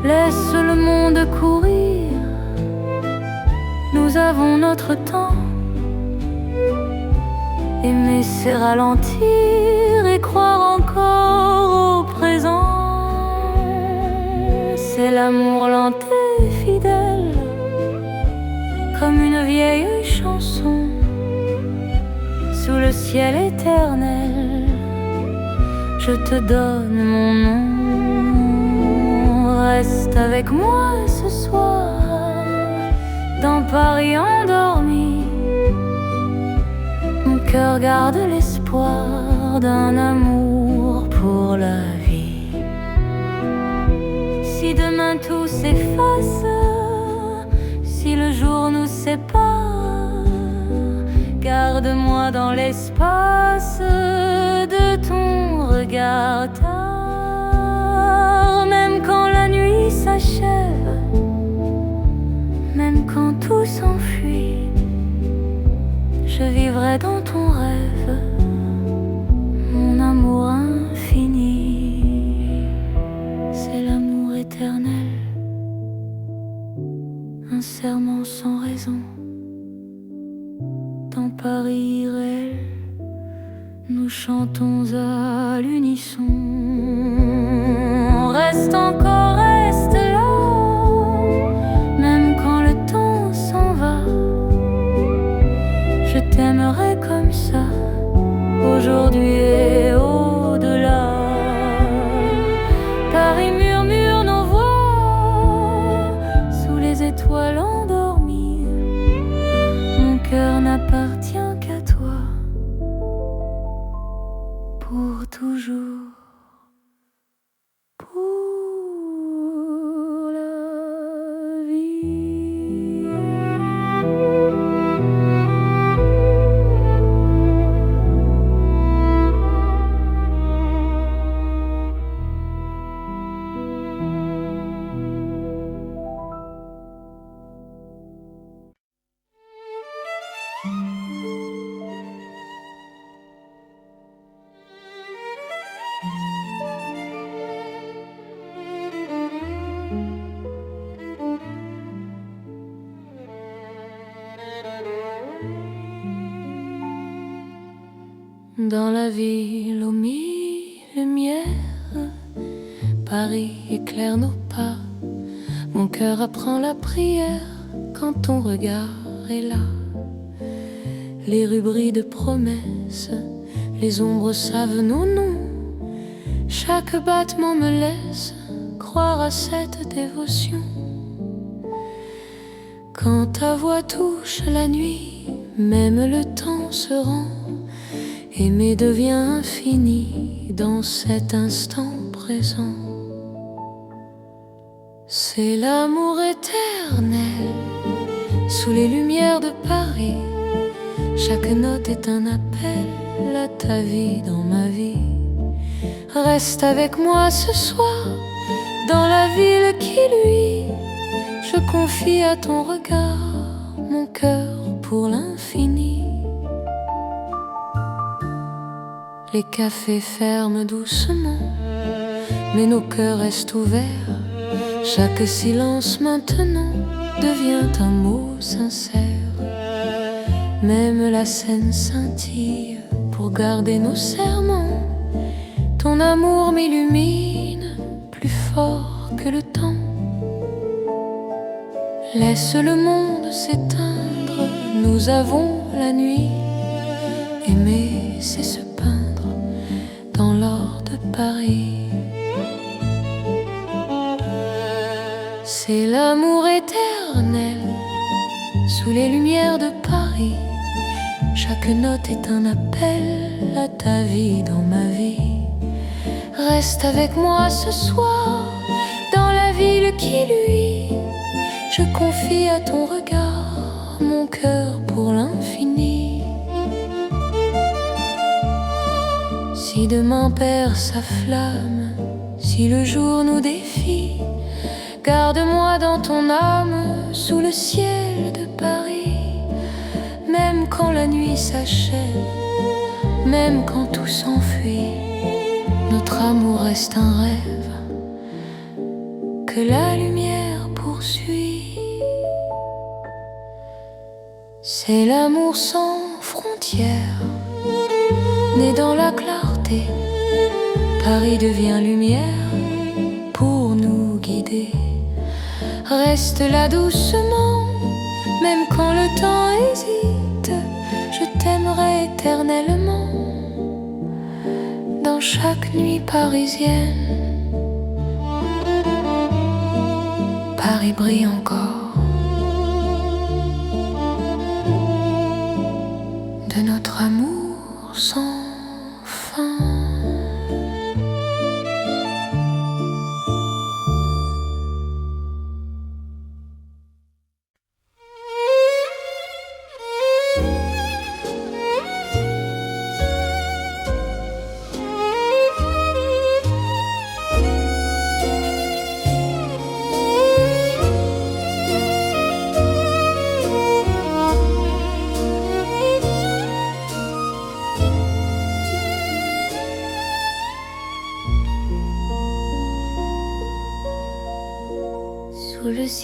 Laisse le monde courir, nous avons notre temps. Aimer c'est ralentir et croire encore au présent. C'est l'amour lent et fidèle, comme une vieille chanson sous le ciel éternel. Je te donne mon nom. Reste avec moi ce soir dans Paris endormi. Mon cœur garde l'espoir d'un amour pour la vie. Si demain tout s'efface, si si le jour nous sépare, garde-moi dans l'espace de ton regard tard. Même quand la nuit s'achève, même quand tout s'enfuit, je vivrai dans ton rêve, mon amour infini. C'est l'amour éternel, un serment sans raison. Dans Paris irréel, nous chantons à l'unisson. Reste encore, reste là, même quand le temps s'en va. Je t'aimerai comme ça, aujourd'hui et au-delà. Paris murmure nos voix sous les étoiles endormies. Mon cœur n'appartient qu'à toi, pour toujours, pour la vie. Dans la ville aux mille lumières, Paris éclaire nos pas. Mon cœur apprend la prière quand ton regard est là. Les rues brillent de promesses, les ombres savent nos noms. Chaque battement me laisse croire à cette dévotion. Quand ta voix touche la nuit, même le temps se rend. Aimer devient infini dans cet instant présent. C'est l'amour éternel sous les lumières de Paris. Chaque note est un appel à ta vie dans ma vie. Reste avec moi ce soir dans la ville qui luit. Je confie à ton regard mon cœur pour l'infini. Les cafés ferment doucement, mais nos cœurs restent ouverts. Chaque silence maintenant devient un mot sincère. Même la scène scintille pour garder nos serments. Ton amour m'illumine plus fort que le temps. Laisse le monde s'éteindre, nous avons la nuit. Aimer, c'est se peindre dans l'or de Paris. C'est l'amour éternel sous les lumières de Paris. Chaque note est un appel à ta vie dans ma vie. Reste avec moi ce soir dans la ville qui luit. Je confie à ton regard mon cœur pour l'infini. Si demain perd sa flamme, si le jour nous défie, garde-moi dans ton âme sous le ciel de Paris. Même quand la nuit s'achève, même quand tout s'enfuit, notre amour reste un rêve que la lumière poursuit. C'est l'amour sans frontières, né dans la clarté. Paris devient lumière pour nous guider. Reste là doucement, même quand le temps hésite. Je t'aimerai éternellement dans chaque nuit parisienne. Paris brille encore de notre amour sans fin.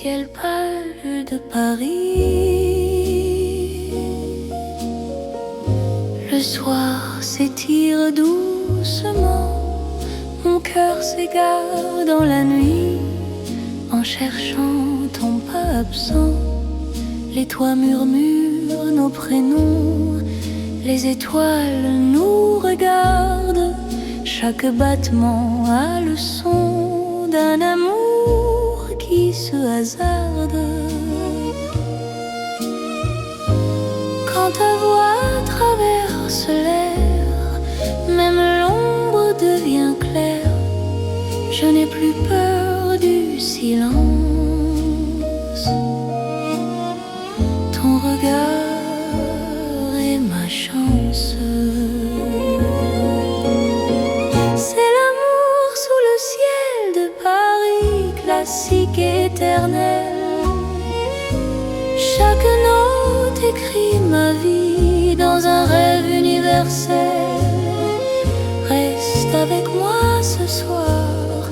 ciel pâle de Paris. Le soir s'étire doucement, mon cœur s'égare dans la nuit, en cherchant ton pas absent. Les toits murmurent nos prénoms, les étoiles nous regardent. Chaque battement a le son d'un amour qui se hasarde. Quand ta voix traverse l'air, même l'ombre devient claire. Je n'ai plus peur du silence. Ton regard est ma chance. C'est l'amour sous le ciel de Paris, classique et éternel. Chaque note écrit ma vie dans un rêve universel. Reste avec moi ce soir,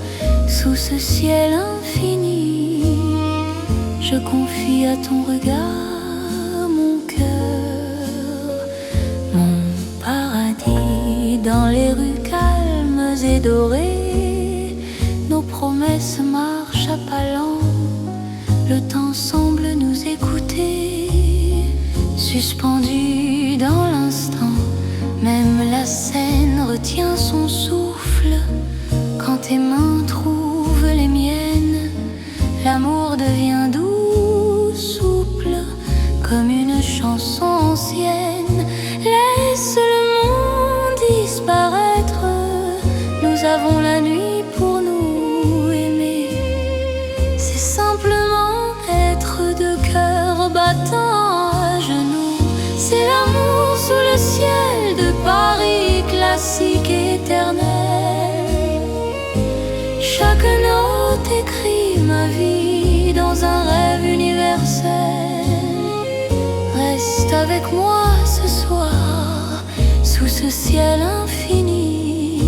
sous ce ciel infini. Je confie à ton regard mon cœur, mon paradis. Dans les rues calmes et dorées, nos promesses marchent à pas lents. Le temps semble nous écouter, suspendu dans l'instant. Même la scène retient son souffle quand tes mains trouvent les miennes. L'amour devient doux, souple, comme une chanson ancienne. Laisse le monde disparaître, nous avons la nuit pour nous aimer. C'est simplement être deux cœurs battants à genoux. C'est l'amour sous le ciel de Paris, classique et éternel. Chaque note écrit ma vie dans un rêve universel. Reste avec moi ce soir, sous ce ciel infini.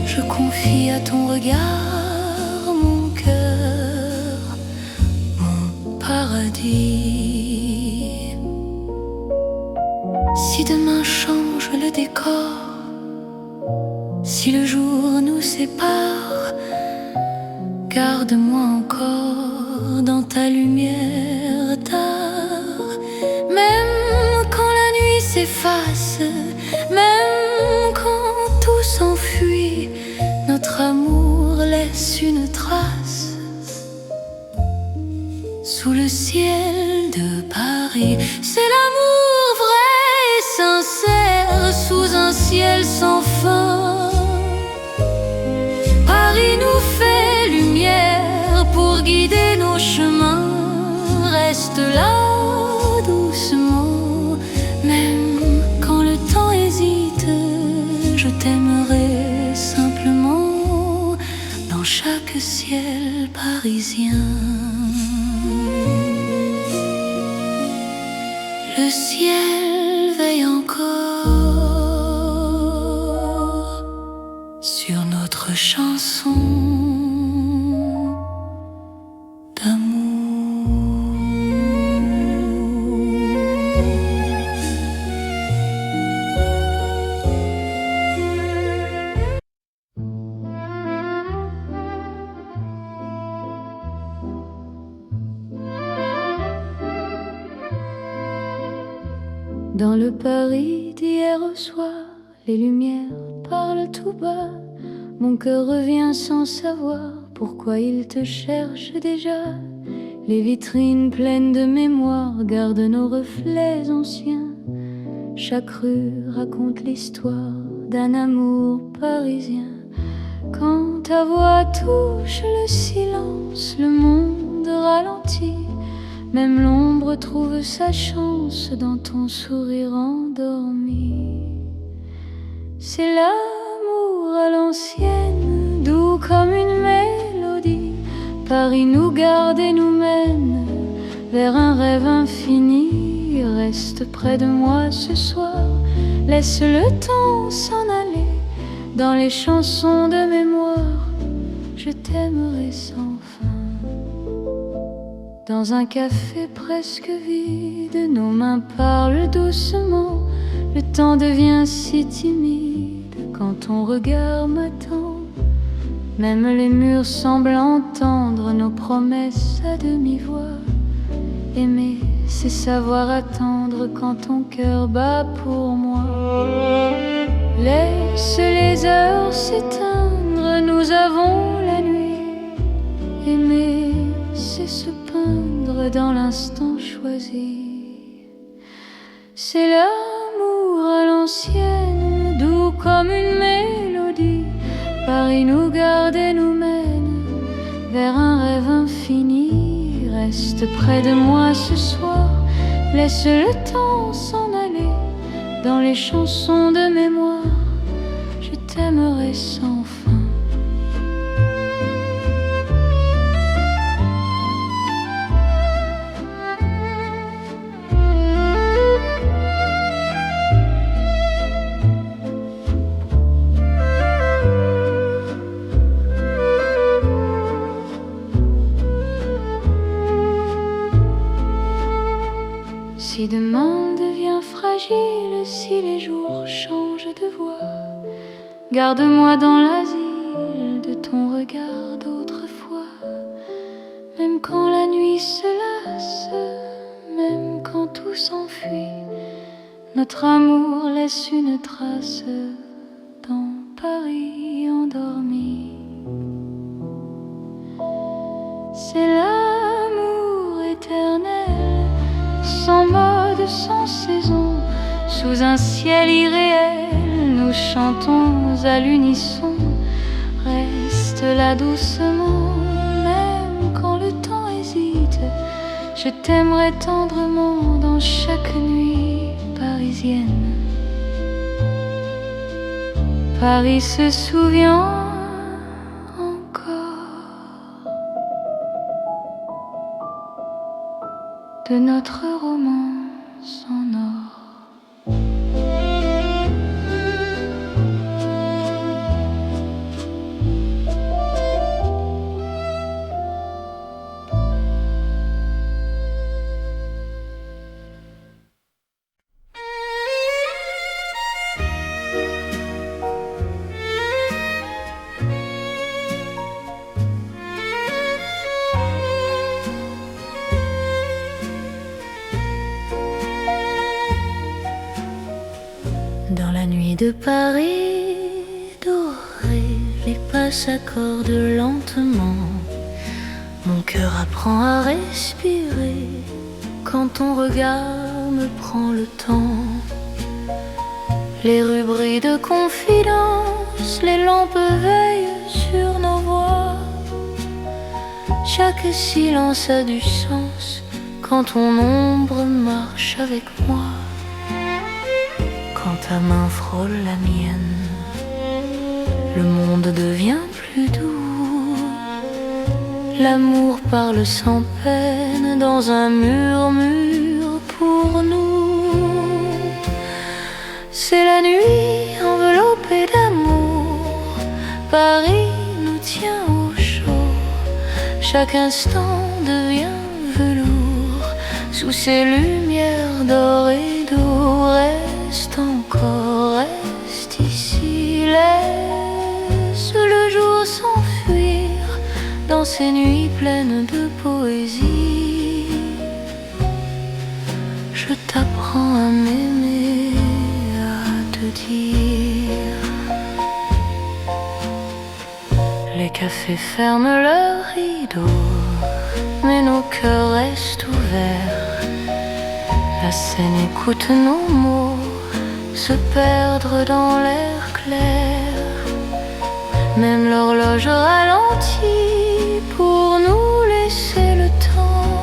Je confie à ton regard mon cœur, mon paradis. Si demain change le décor, si le jour nous sépare, garde-moi encore dans ta lumière tard. Même quand la nuit s'efface, même quand tout s'enfuit, notre amour laisse une trace sous le ciel de Paris. C'est l'amour vrai et sincère sous un ciel sans fin. Paris nous fait lumière pour guider nos chemins. Reste là doucement, même quand le temps hésite. Je t'aimerai simplement dans chaque ciel parisien. Le ciel veille encore sur notre chanson d'amour. Dans le Paris d'hier au soir, les lumières parlent tout bas. Mon cœur revient sans savoir pourquoi il te cherche déjà. Les vitrines pleines de mémoire gardent nos reflets anciens. Chaque rue raconte l'histoire d'un amour parisien. Quand ta voix touche le silence, le monde ralentit. Même l'ombre trouve sa chance dans ton sourire endormi. C'est l'amour à l'ancienne, doux comme une mélodie. Paris nous garde et nous mène vers un rêve infini. Reste près de moi ce soir, laisse le temps s'en aller. Dans les chansons de mémoire, je t'aimerai sans fin. Dans un café presque vide, nos mains parlent doucement. Le temps devient si timide quand ton regard m'attend. Même les murs semblent entendre nos promesses à demi-voix. Aimer, c'est savoir attendre quand ton cœur bat pour moi. Laisse les heures s'éteindre, nous avons la nuit. Aimer, c'est se peindre dans l'instant choisi. C'est l'amour à l'ancienne, doux comme une mélodie. Paris nous garde et nous mène vers un rêve infini. Reste près de moi ce soir, laisse le temps s'en aller. Dans les chansons de mémoire, je t'aimerai sans fin. Si demain devient fragile, si les jours changent de voix, garde-moi dans l'asile de ton regard d'autrefois. Même quand la nuit se lasse, même quand tout s'enfuit, notre amour laisse une trace dans Paris endormi. C'est l'amour éternel, sans mode, sans saison, sous un ciel irréel, nous chantons à l'unisson. Reste là doucement, même quand le temps hésite. Je t'aimerai tendrement dans chaque nuit parisienne. Paris se souvient de notre romance en or. Dans la nuit de Paris dorée, les pas s'accordent lentement. Mon cœur apprend à respirer quand ton regard me prend le temps. Les rues brillent de confidence, les lampes veillent sur nos voix. Chaque silence a du sens quand ton ombre marche avec moi. Quand ta main frôle la mienne, le monde devient plus doux. L'amour parle sans peine dans un murmure pour nous. C'est la nuit enveloppée d'amour, Paris nous tient au chaud. Chaque instant devient velours sous ces lumières d'or et d'eau. Reste encore, reste ici, laisse le jour s'enfuir dans ces nuits pleines de poésie. Je t'apprends à m'aimer, à te dire. Les cafés ferment leurs rideaux, mais nos cœurs restent ouverts. La scène écoute nos mots se perdre dans l'air clair. Même l'horloge ralentit pour nous laisser le temps.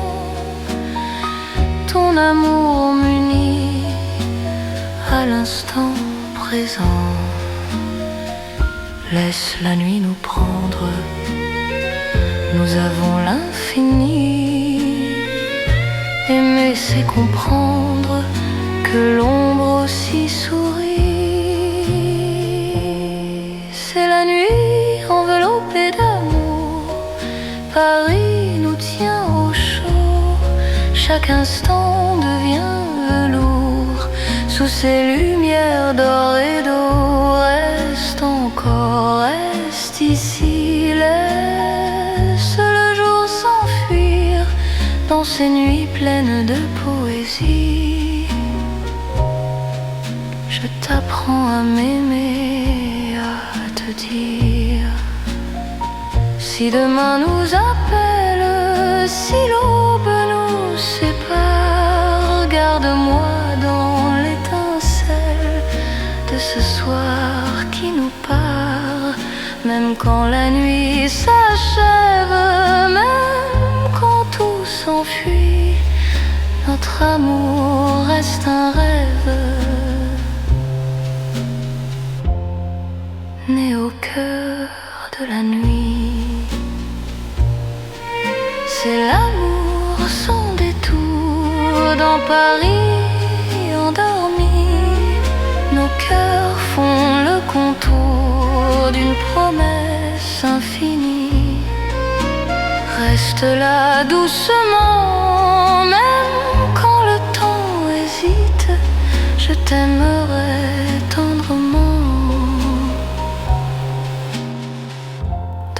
Ton amour m'unit à l'instant présent. Laisse la nuit nous prendre, nous avons l'infini. Aimer c'est comprendre que l'ombre aussi sourit. C'est la nuit enveloppée d'amour, Paris nous tient au chaud. chaque instant devient velours. Sous ces lumières dorées d'eau, reste encore, reste ici. Laisse le jour s'enfuir dans ces nuits pleines de poésie. Je t'apprends à m'aimer, à te dire. Si demain nous appelle, si l'aube nous sépare, garde-moi dans l'étincelle de ce soir qui nous part. Même quand la nuit s'achève, même quand tout s'enfuit, notre amour reste un rêve né au cœur de la nuit. C'est l'amour sans détour dans Paris endormi. Nos cœurs font le contour d'une promesse infinie. Reste là doucement, même quand le temps hésite. Je t'aimerai tendrement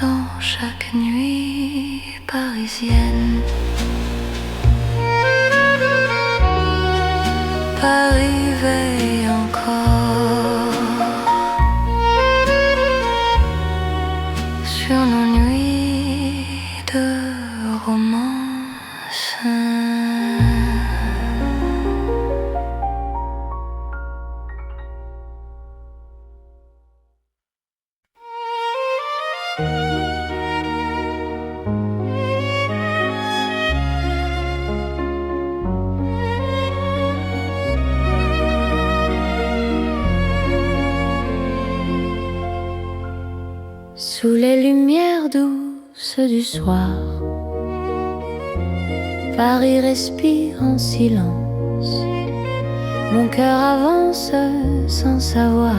dans chaque nuit parisienne. Paris veille encore sur nos nuits de romance. Sous les lumières douces du soir, Paris respire en silence. Mon cœur avance sans savoir,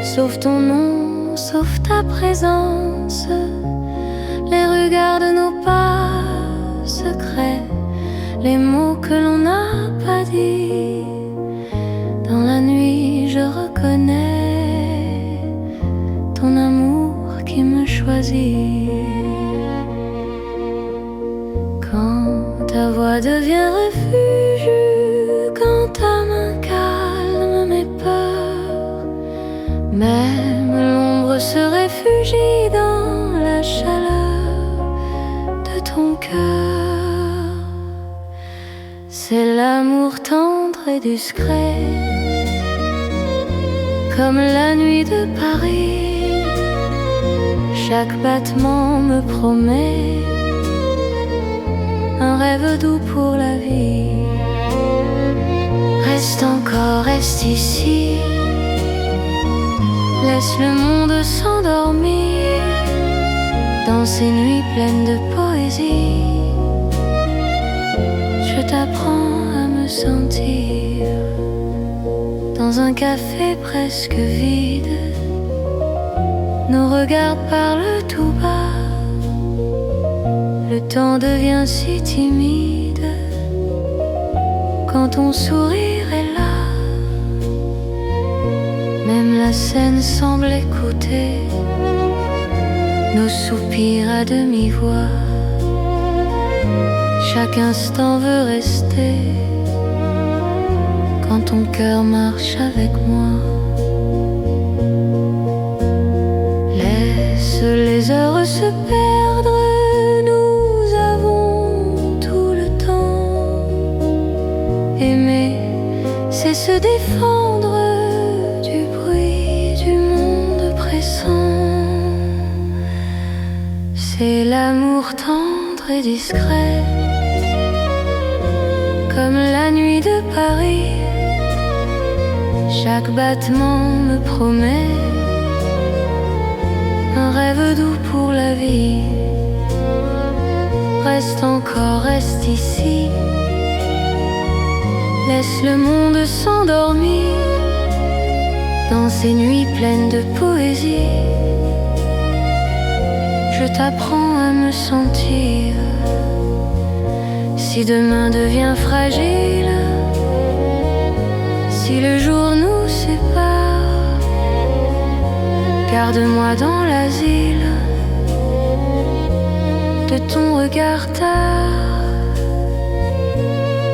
sauf ton nom, sauf ta présence. Les regards de nos pas secrets, les mots que l'on n'a pas dit. Dans la nuit je reconnais ton amour qui me choisit. Quand ta voix devient refuge, quand ta main calme mes peurs, même l'ombre se réfugie dans la chaleur de ton cœur. C'est l'amour tendre et discret, comme la nuit de Paris. Chaque battement me promet un rêve doux pour la vie. Reste encore, reste ici. Laisse le monde s'endormir dans ces nuits pleines de poésie. Je t'apprends à me sentir dans un café presque vide. Nos regards parlent tout bas. Le temps devient si timide quand ton sourire est là. Même la scène semble écouter nos soupirs à demi-voix. Chaque instant veut rester quand ton cœur marche avec moi. Laisse les heures se perdre, nous avons tout le temps. Aimer, c'est se défendre du bruit du monde pressant. C'est l'amour tendre et discret, comme la nuit de Paris. Chaque battement me promet un rêve doux pour la vie. Reste encore, reste ici. Laisse le monde s'endormir dans ces nuits pleines de poésie. Je t'apprends à me sentir si Si demain devient fragile, si le jour nous sépare, garde-moi dans l'asile de ton regard tard.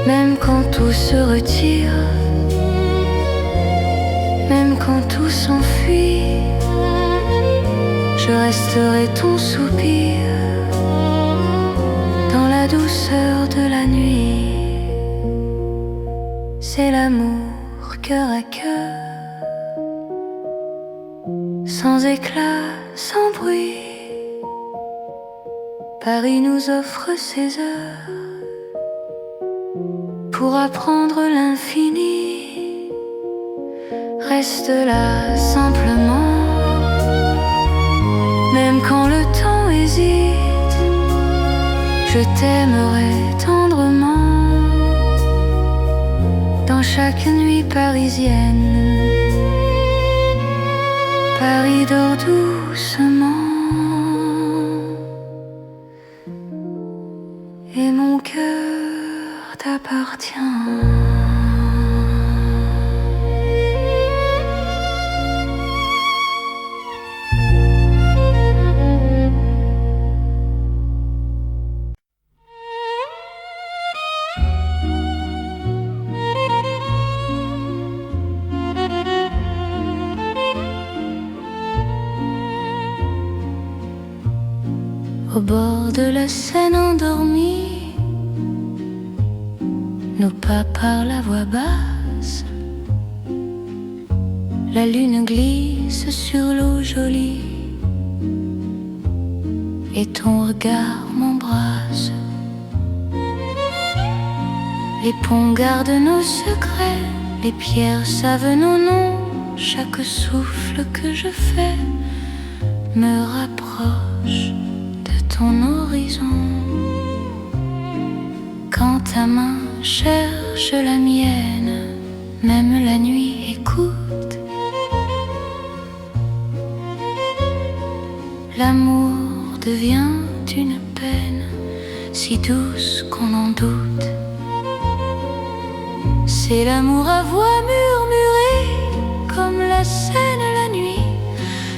Même quand tout se retire, même quand tout s'enfuit, je resterai ton soupir dans la douceur de la nuit. C'est l'amour cœur à cœur, sans éclat, sans bruit. Paris nous offre ses heures pour apprendre l'infini. Reste là simplement, même quand le temps hésite, je t'aimerai tendrement. Dans chaque nuit parisienne, Paris dort doucement et mon cœur t'appartient. Au bord de la Seine endormie, nos pas par la voie basse, la lune glisse sur l'eau jolie et ton regard m'embrasse. Les ponts gardent nos secrets, les pierres savent nos noms. Chaque souffle que je fais me rapproche de ton horizon. Quand ta main cherche la mienne, même la nuit écoute. L'amour devient une peine si douce qu'on en doute. C'est l'amour à voix murmurée, comme la Seine la nuit.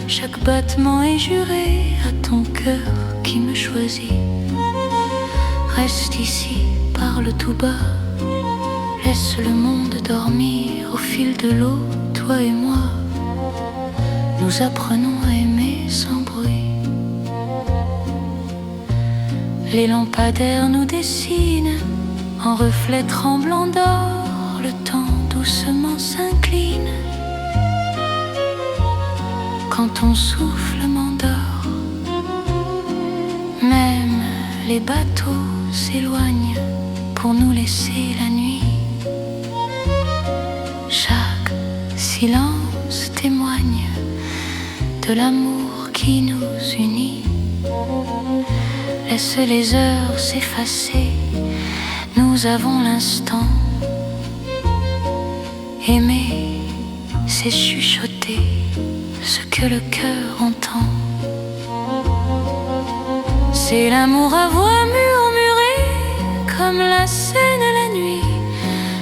Chaque battement est juré à ton cœur qui me choisit. Reste ici, parle tout bas, laisse le monde dormir. Au fil de l'eau, toi et moi, nous apprenons à aimer sans bruit. Les lampadaires nous dessinent en reflets tremblants d'or. Le temps doucement s'incline quand ton souffle m'endort. Même les bateaux s'éloignent pour nous laisser la nuit. Chaque silence témoigne de l'amour qui nous unit. Laisse les heures s'effacer, nous avons l'instant. Aimer, c'est chuchoter ce que le cœur entend. C'est l'amour à voix murmurée, comme la Seine la nuit.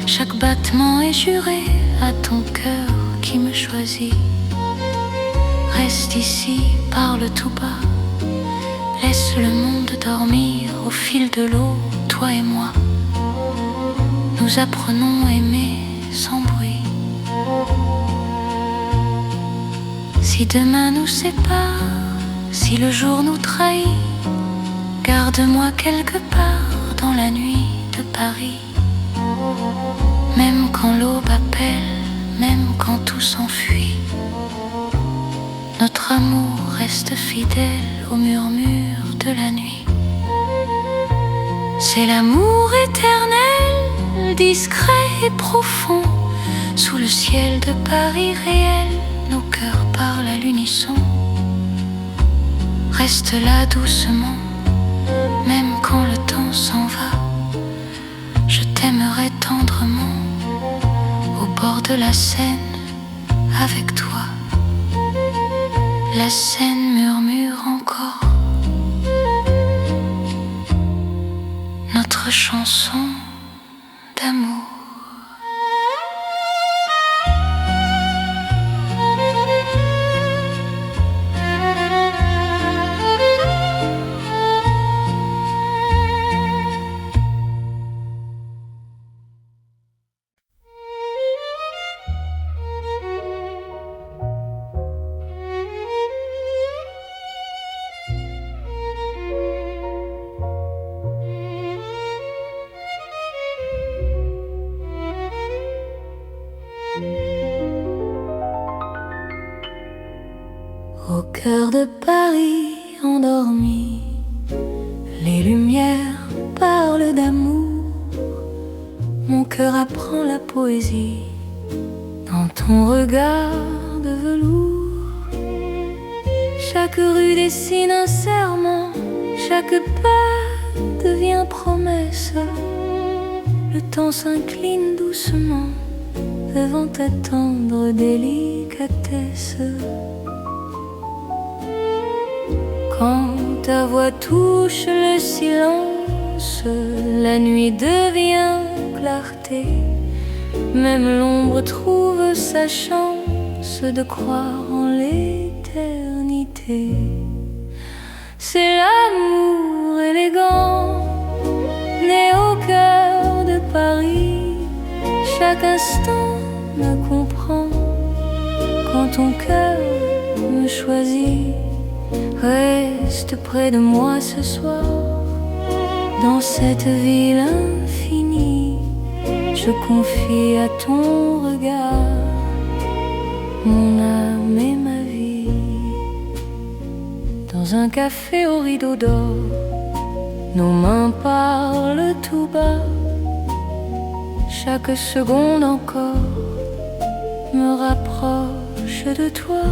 Chaque battement est juré à ton cœur qui me choisit. Reste ici, parle tout bas, laisse le monde dormir. Au fil de l'eau, toi et moi, nous apprenons à aimer sans bruit. Si demain nous sépare, si le jour nous trahit, garde-moi quelque part dans la nuit de Paris. Même quand l'aube appelle, même quand tout s'enfuit, notre amour reste fidèle au murmure de la nuit. C'est l'amour éternel, discret et profond, sous le ciel de Paris réel. Nos cœurs parlent à l'unisson. Reste là doucement, même quand le temps s'en va. Je t'aimerai tendrement, au bord de la Seine, avec toi. La Seine murmure encore notre notre chanson d'amour. Au cœur de Paris endormi, les lumières parlent d'amour. Mon cœur apprend la poésie dans ton regard de velours. Chaque rue dessine un serment, chaque pas devient promesse. Le temps s'incline doucement devant ta tendre délicatesse. Quand ta voix touche le silence, la nuit devient clarté. Même l'ombre trouve sa chance de croire en l'éternité. C'est l'amour élégant, né au cœur de Paris. Chaque instant me comprend quand ton cœur me choisit. Reste près de moi ce soir, dans cette ville infinie. Je confie à ton regard mon âme et ma vie. Dans un café au rideau d'or, nos mains parlent tout bas. Chaque seconde encore me rapproche de toi.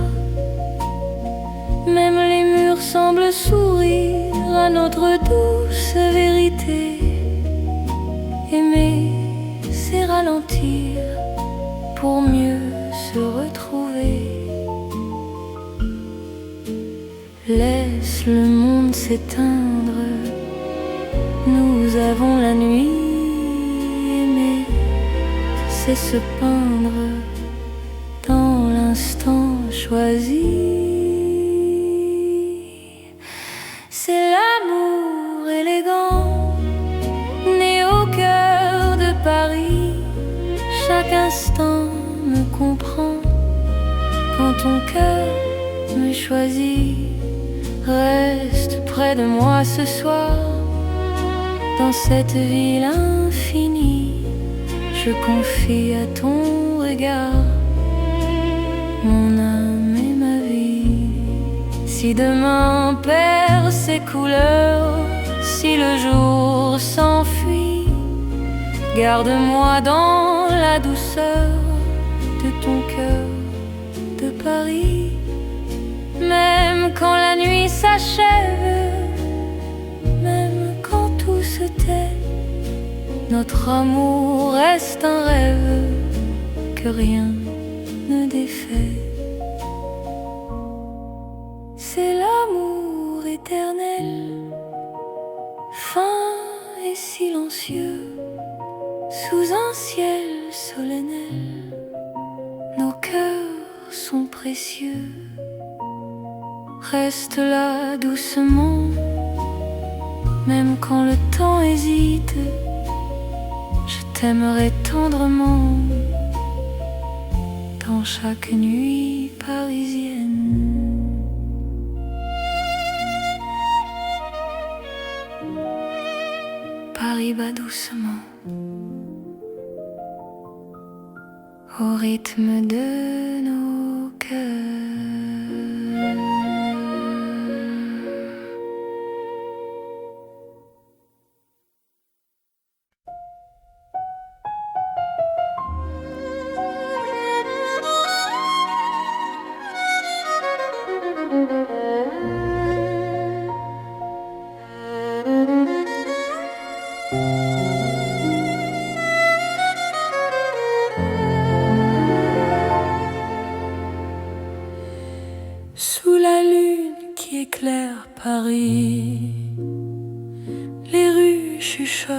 Même les murs semblent sourire à notre douce vérité. Aimer, c'est ralentir pour mieux se retrouver. Laisse le monde s'éteindre, nous avons la nuit. Aimer, c'est se peindre dans l'instant choisi. C'est l'amour élégant, né au cœur de Paris. Chaque instant me comprend quand ton cœur me choisit. Reste près de moi ce soir, dans cette ville infinie. Je confie à ton regard mon âme et ma vie. Si demain perd ses couleurs, si le jour s'enfuit, garde-moi dans la douceur de ton cœur de Paris. Même quand la nuit s'achève, même quand tout se tait, notre amour reste un rêve que rien ne défait. C'est l'amour éternel, fin et silencieux, sous un ciel solennel. Nos cœurs sont précieux. Reste là doucement, même quand le temps hésite. Je t'aimerai tendrement dans chaque nuit parisienne. Paris bat doucement au rythme de nos cœurs.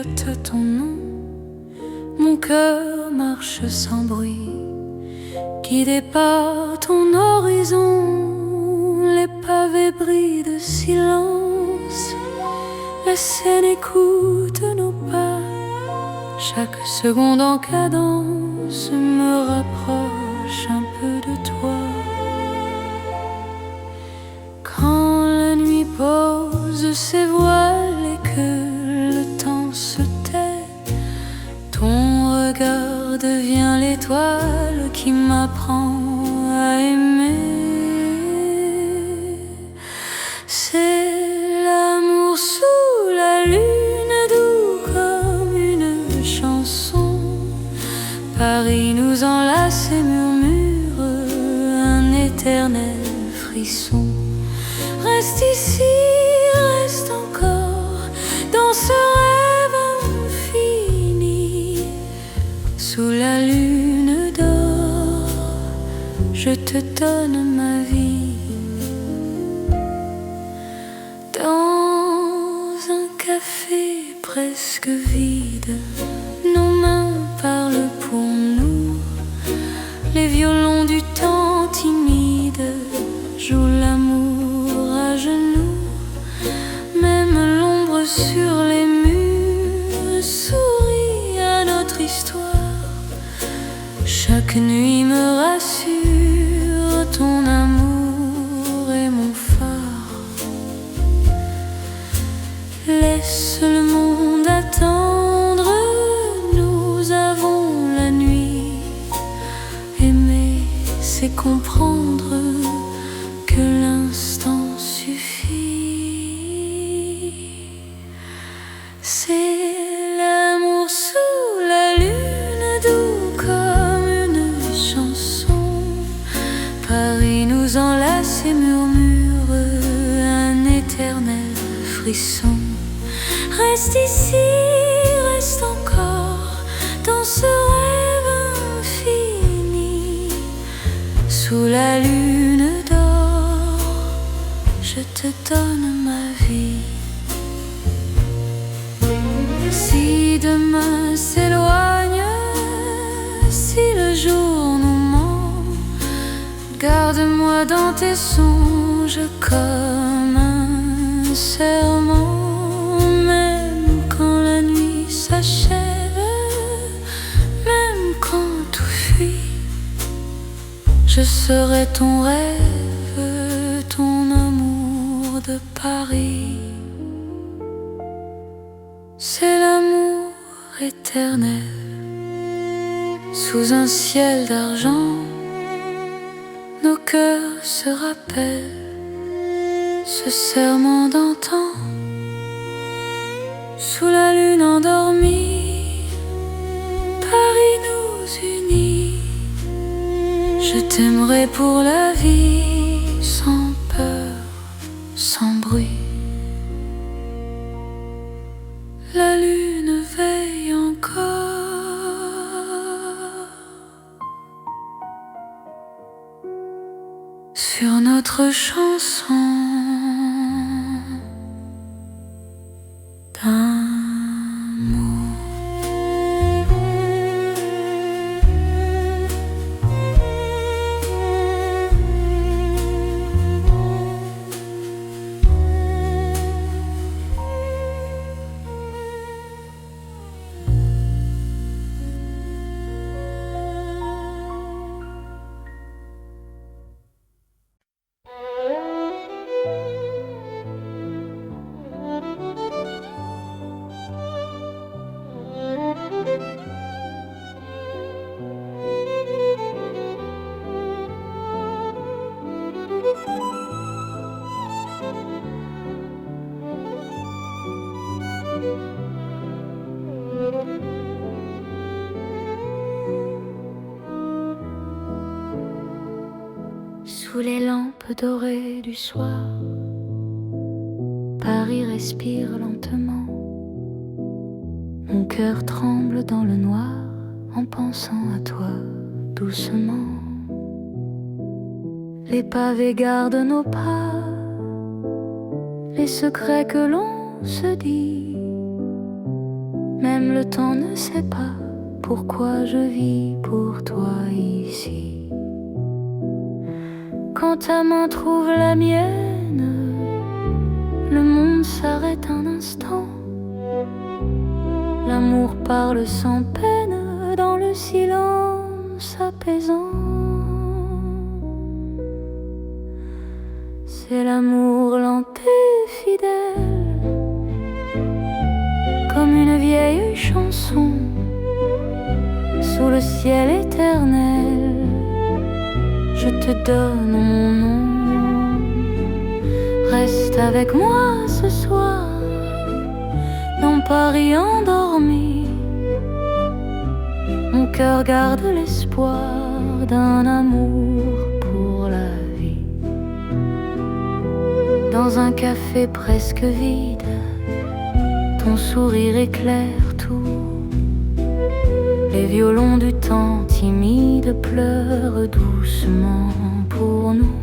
chuchote ton nom. Mon cœur marche sans bruit, guidé par ton horizon. Les pavés brillent de silence, la scène écoute nos pas. Chaque seconde en cadence me rapproche un peu de toi. Quand la nuit pose ses voiles et que le temps se tait, ton regard devient l'étoile qui m'apprend à aimer. C'est l'amour sous la lune, doux comme une chanson. Paris nous enlace et murmure un éternel frisson. Reste ici, reste encore dans ce rêve infini. Sous la lune d'or, je te donne ma vie. Dans un café presque vide, nos mains parlent pour nous. Les violons du temps timide jouent l'amour à genoux. Même l'ombre sur les murs sourit à notre histoire. Chaque nuit me rassure, ton amour est mon phare. Laisse le monde attendre, nous avons la nuit. Aimer, c'est comprendre que l'instant suffit. C'est l'amour sous la lune, doux comme une chanson. Paris nous enlace et murmure un éternel frisson. Reste ici, reste encore dans ce rêve infini. Sous la lune d'or, je te donne ma vie. Si demain s'éloigne, si le jour nous ment, garde-moi dans tes songes comme un serment. Même quand la nuit s'achève, même quand tout fuit, je serai ton rêve, ton amour de Paris. C'est l'amour éternel, sous un ciel d'argent. Nos cœurs se rappellent ce serment d'antan. Sous la lune endormie, Paris nous unit. Je t'aimerai pour la vie, sans peur, sans bruit. La lune veille encore sur notre chanson d'amour. Sous les lampes dorées du soir, Paris respire lentement. Mon cœur tremble dans le noir en pensant à toi doucement. Les pavés gardent nos pas, les secrets que l'on se dit. même le temps ne sait pas pourquoi je vis pour toi ici. Quand ta main trouve la mienne, le monde s'arrête un instant. L'amour parle sans peine dans le silence apaisant. C'est l'amour lent et fidèle, comme une vieille chanson sous le ciel éternel. Je te donne mon nom. Reste avec moi ce soir dans Paris endormi. Mon cœur garde l'espoir d'un amour pour la vie. Dans un café presque vide, ton sourire éclaire tout. Les violons du temps timide pleurent doucement pour nous.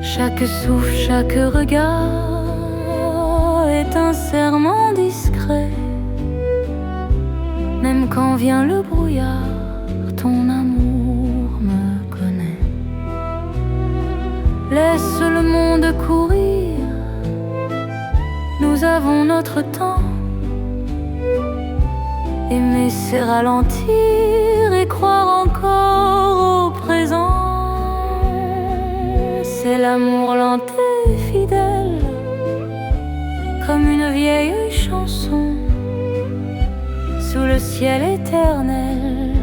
Chaque souffle, chaque regard est un serment discret. Même quand vient le brouillard, ton amour me connaît. Laisse le monde courir, nous avons notre temps. Aimer c'est ralentir et croire encore au présent. C'est l'amour lent et fidèle, comme une vieille chanson sous le ciel éternel.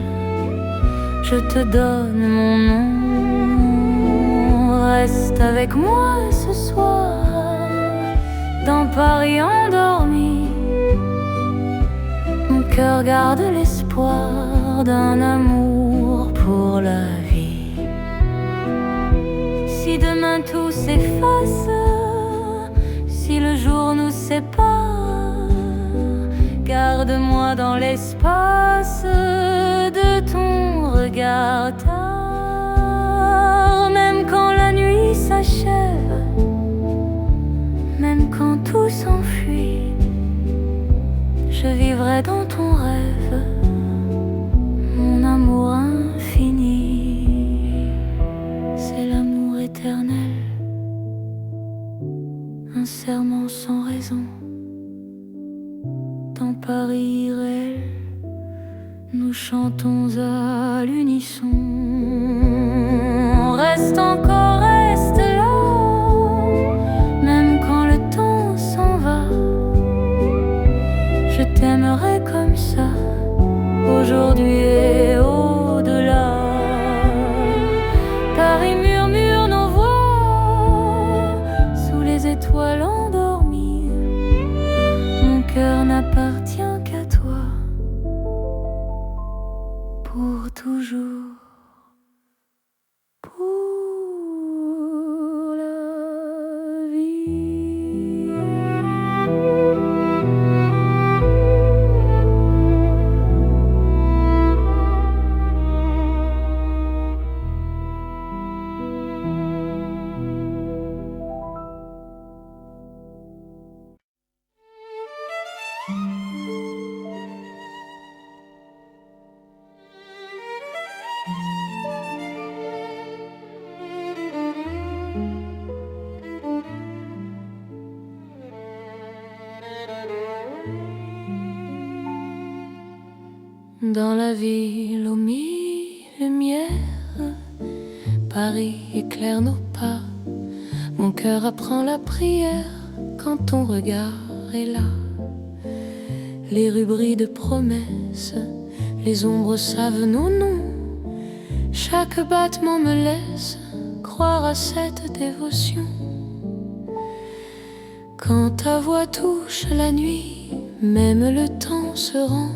Je te donne mon nom. Reste avec moi ce soir dans Paris endormi. Mon cœur garde l'espoir d'un amour pour la vie. Si demain tout s'efface, si le jour nous sépare, garde-moi dans l'espace de ton regard tard. Même quand la nuit s'achève, même quand tout s'enfuit, je vivrai dans ton rêve, mon amour infini. C'est l'amour éternel, un serment sans raison. Dans Paris irréel, nous chantons à l'unisson. Reste encore, reste là, même quand le temps s'en va. Je t'aimerai comme ça, aujourd'hui et au-delà. Paris murmure nos voix sous les étoiles endormies. Mon cœur n'appartient qu'à toi pour toujours. Pour la vie. Dans la ville aux mille lumières, Paris éclaire nos pas. Mon cœur apprend la prière quand ton regard est là. Les rues brillent de promesses, les ombres savent nos noms. Chaque battement me laisse croire à cette dévotion. Quand ta voix touche la nuit, même le temps se rend.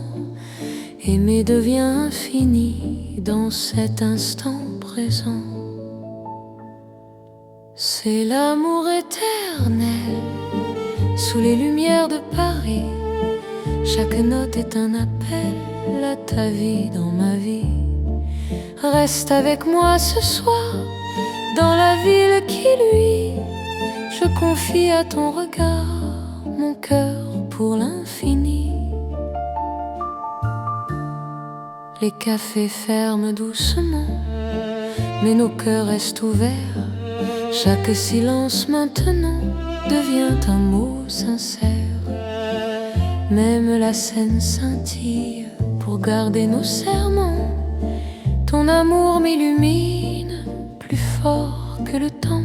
Aimer devient infini dans cet instant présent. C'est l'amour éternel sous les lumières de Paris. Chaque note est un appel à ta vie dans ma vie. Reste avec moi ce soir dans la ville qui luit. Je confie à ton regard mon cœur pour l'infini. Les cafés ferment doucement, mais nos cœurs restent ouverts. Chaque silence maintenant devient un mot sincère. Même la scène scintille pour garder nos serments. Ton amour m'illumine plus fort que le temps.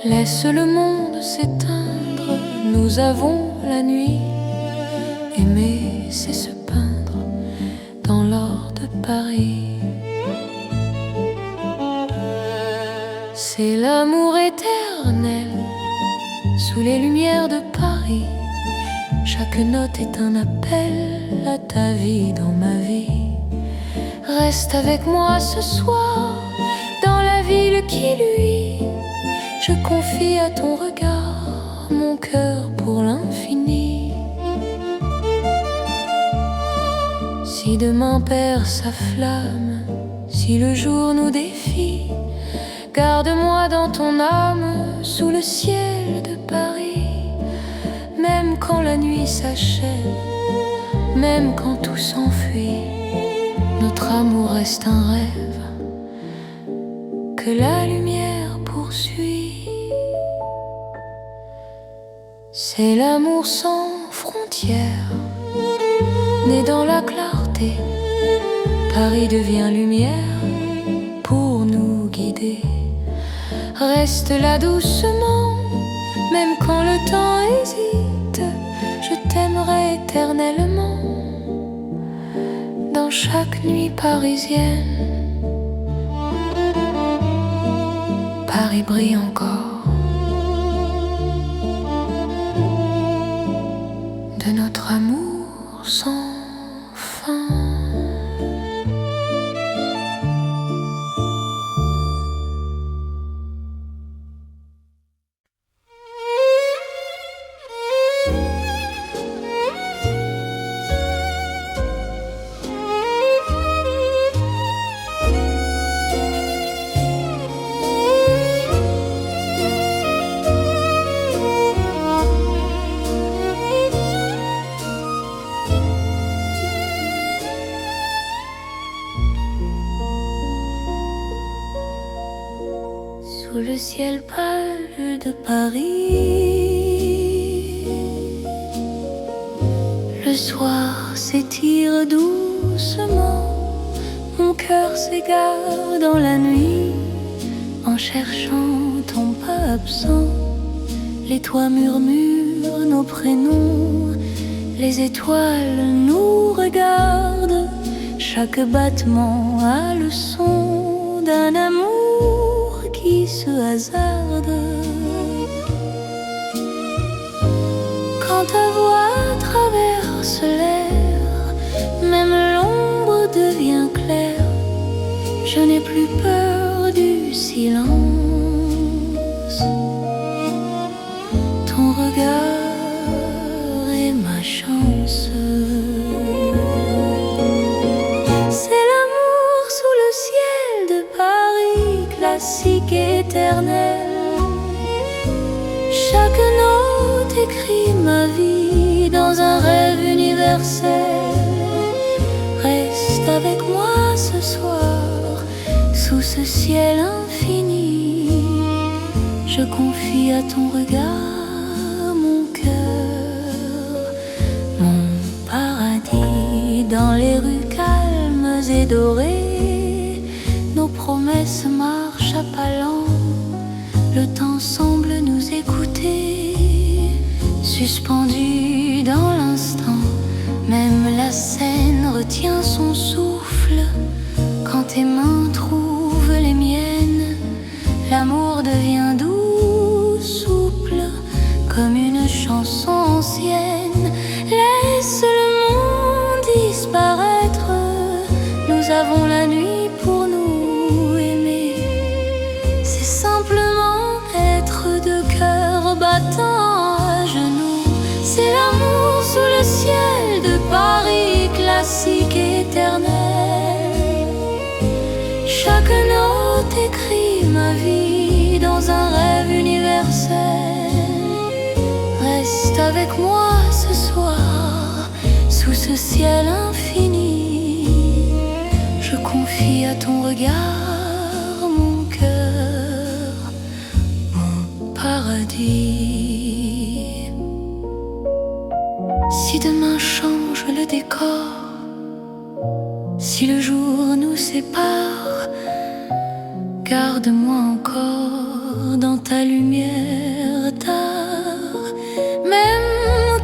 Laisse le monde s'éteindre, nous avons la nuit. Aimer, c'est se peindre dans l'or de Paris. C'est l'amour éternel sous les lumières de Paris. Chaque note est un appel à ta vie dans ma vie. Reste avec moi ce soir dans la ville qui luit. Je confie à ton regard mon cœur pour l'infini. Si demain perd sa flamme, si le jour nous défie, garde-moi dans ton âme sous le ciel de Paris. Même quand la nuit s'achève, même quand tout s'enfuit, notre amour reste un rêve que la lumière poursuit. C'est l'amour sans frontières, né dans la clarté. Paris devient lumière pour nous guider. Reste là doucement, même quand le temps hésite. Je t'aimerai éternellement dans chaque nuit parisienne. Paris brille encore de notre amour sans fin. Sous le ciel pâle de Paris, le soir s'étire doucement. Mon cœur s'égare dans la nuit en cherchant ton pas absent. Les toits murmurent nos prénoms, les étoiles nous regardent. Chaque battement a le son d'un amour qui se hasarde. Quand ta voix traverse l'air, même l'ombre devient claire. Je n'ai plus peur du silence. Ton regard est ma chance. C'est l'amour sous le ciel de Paris, classique et éternel. Chaque note écrit ma vie dans un rêve universel. Reste avec moi ce soir sous ce ciel infini. Je confie à ton regard mon cœur, mon paradis. Dans les rues calmes et dorées, nos promesses marchent à pas lents. Le temps semble nous écouter, suspendu dans l'instant. Même la scène retient son souffle. Quand tes mains trouvent les miennes, l'amour devient doux, souple, comme une chanson ancienne. Laisse le monde disparaître, nous avons la nuit pour nous aimer. C'est simplement être deux cœurs battants à genoux. C'est l'amour sous le ciel de Paris, classique et éternel. Chaque note écrit ma vie dans un rêve universel. Reste avec moi ce soir sous ce ciel infini. confie à ton regard mon cœur, mon paradis. Si demain change le décor, si le jour nous sépare, garde-moi encore dans ta lumière tard. Même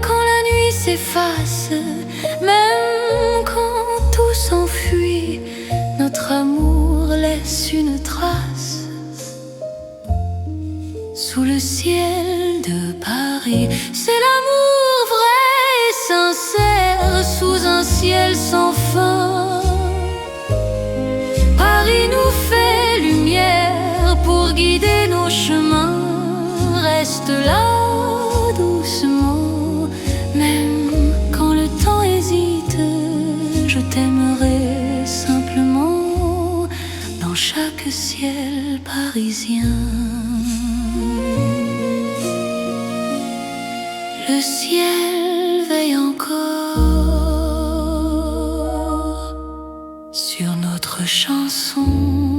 quand la nuit s'efface, même quand tout s'enfuit, notre amour laisse une trace sous le ciel de Paris. C'est l'amour vrai et sincère sous un ciel sans fin. Paris nous fait lumière pour guider nos chemins. Reste là doucement, même quand le temps hésite. Je t'aimerai simplement dans chaque ciel parisien. Le ciel veille encore sur notre chanson.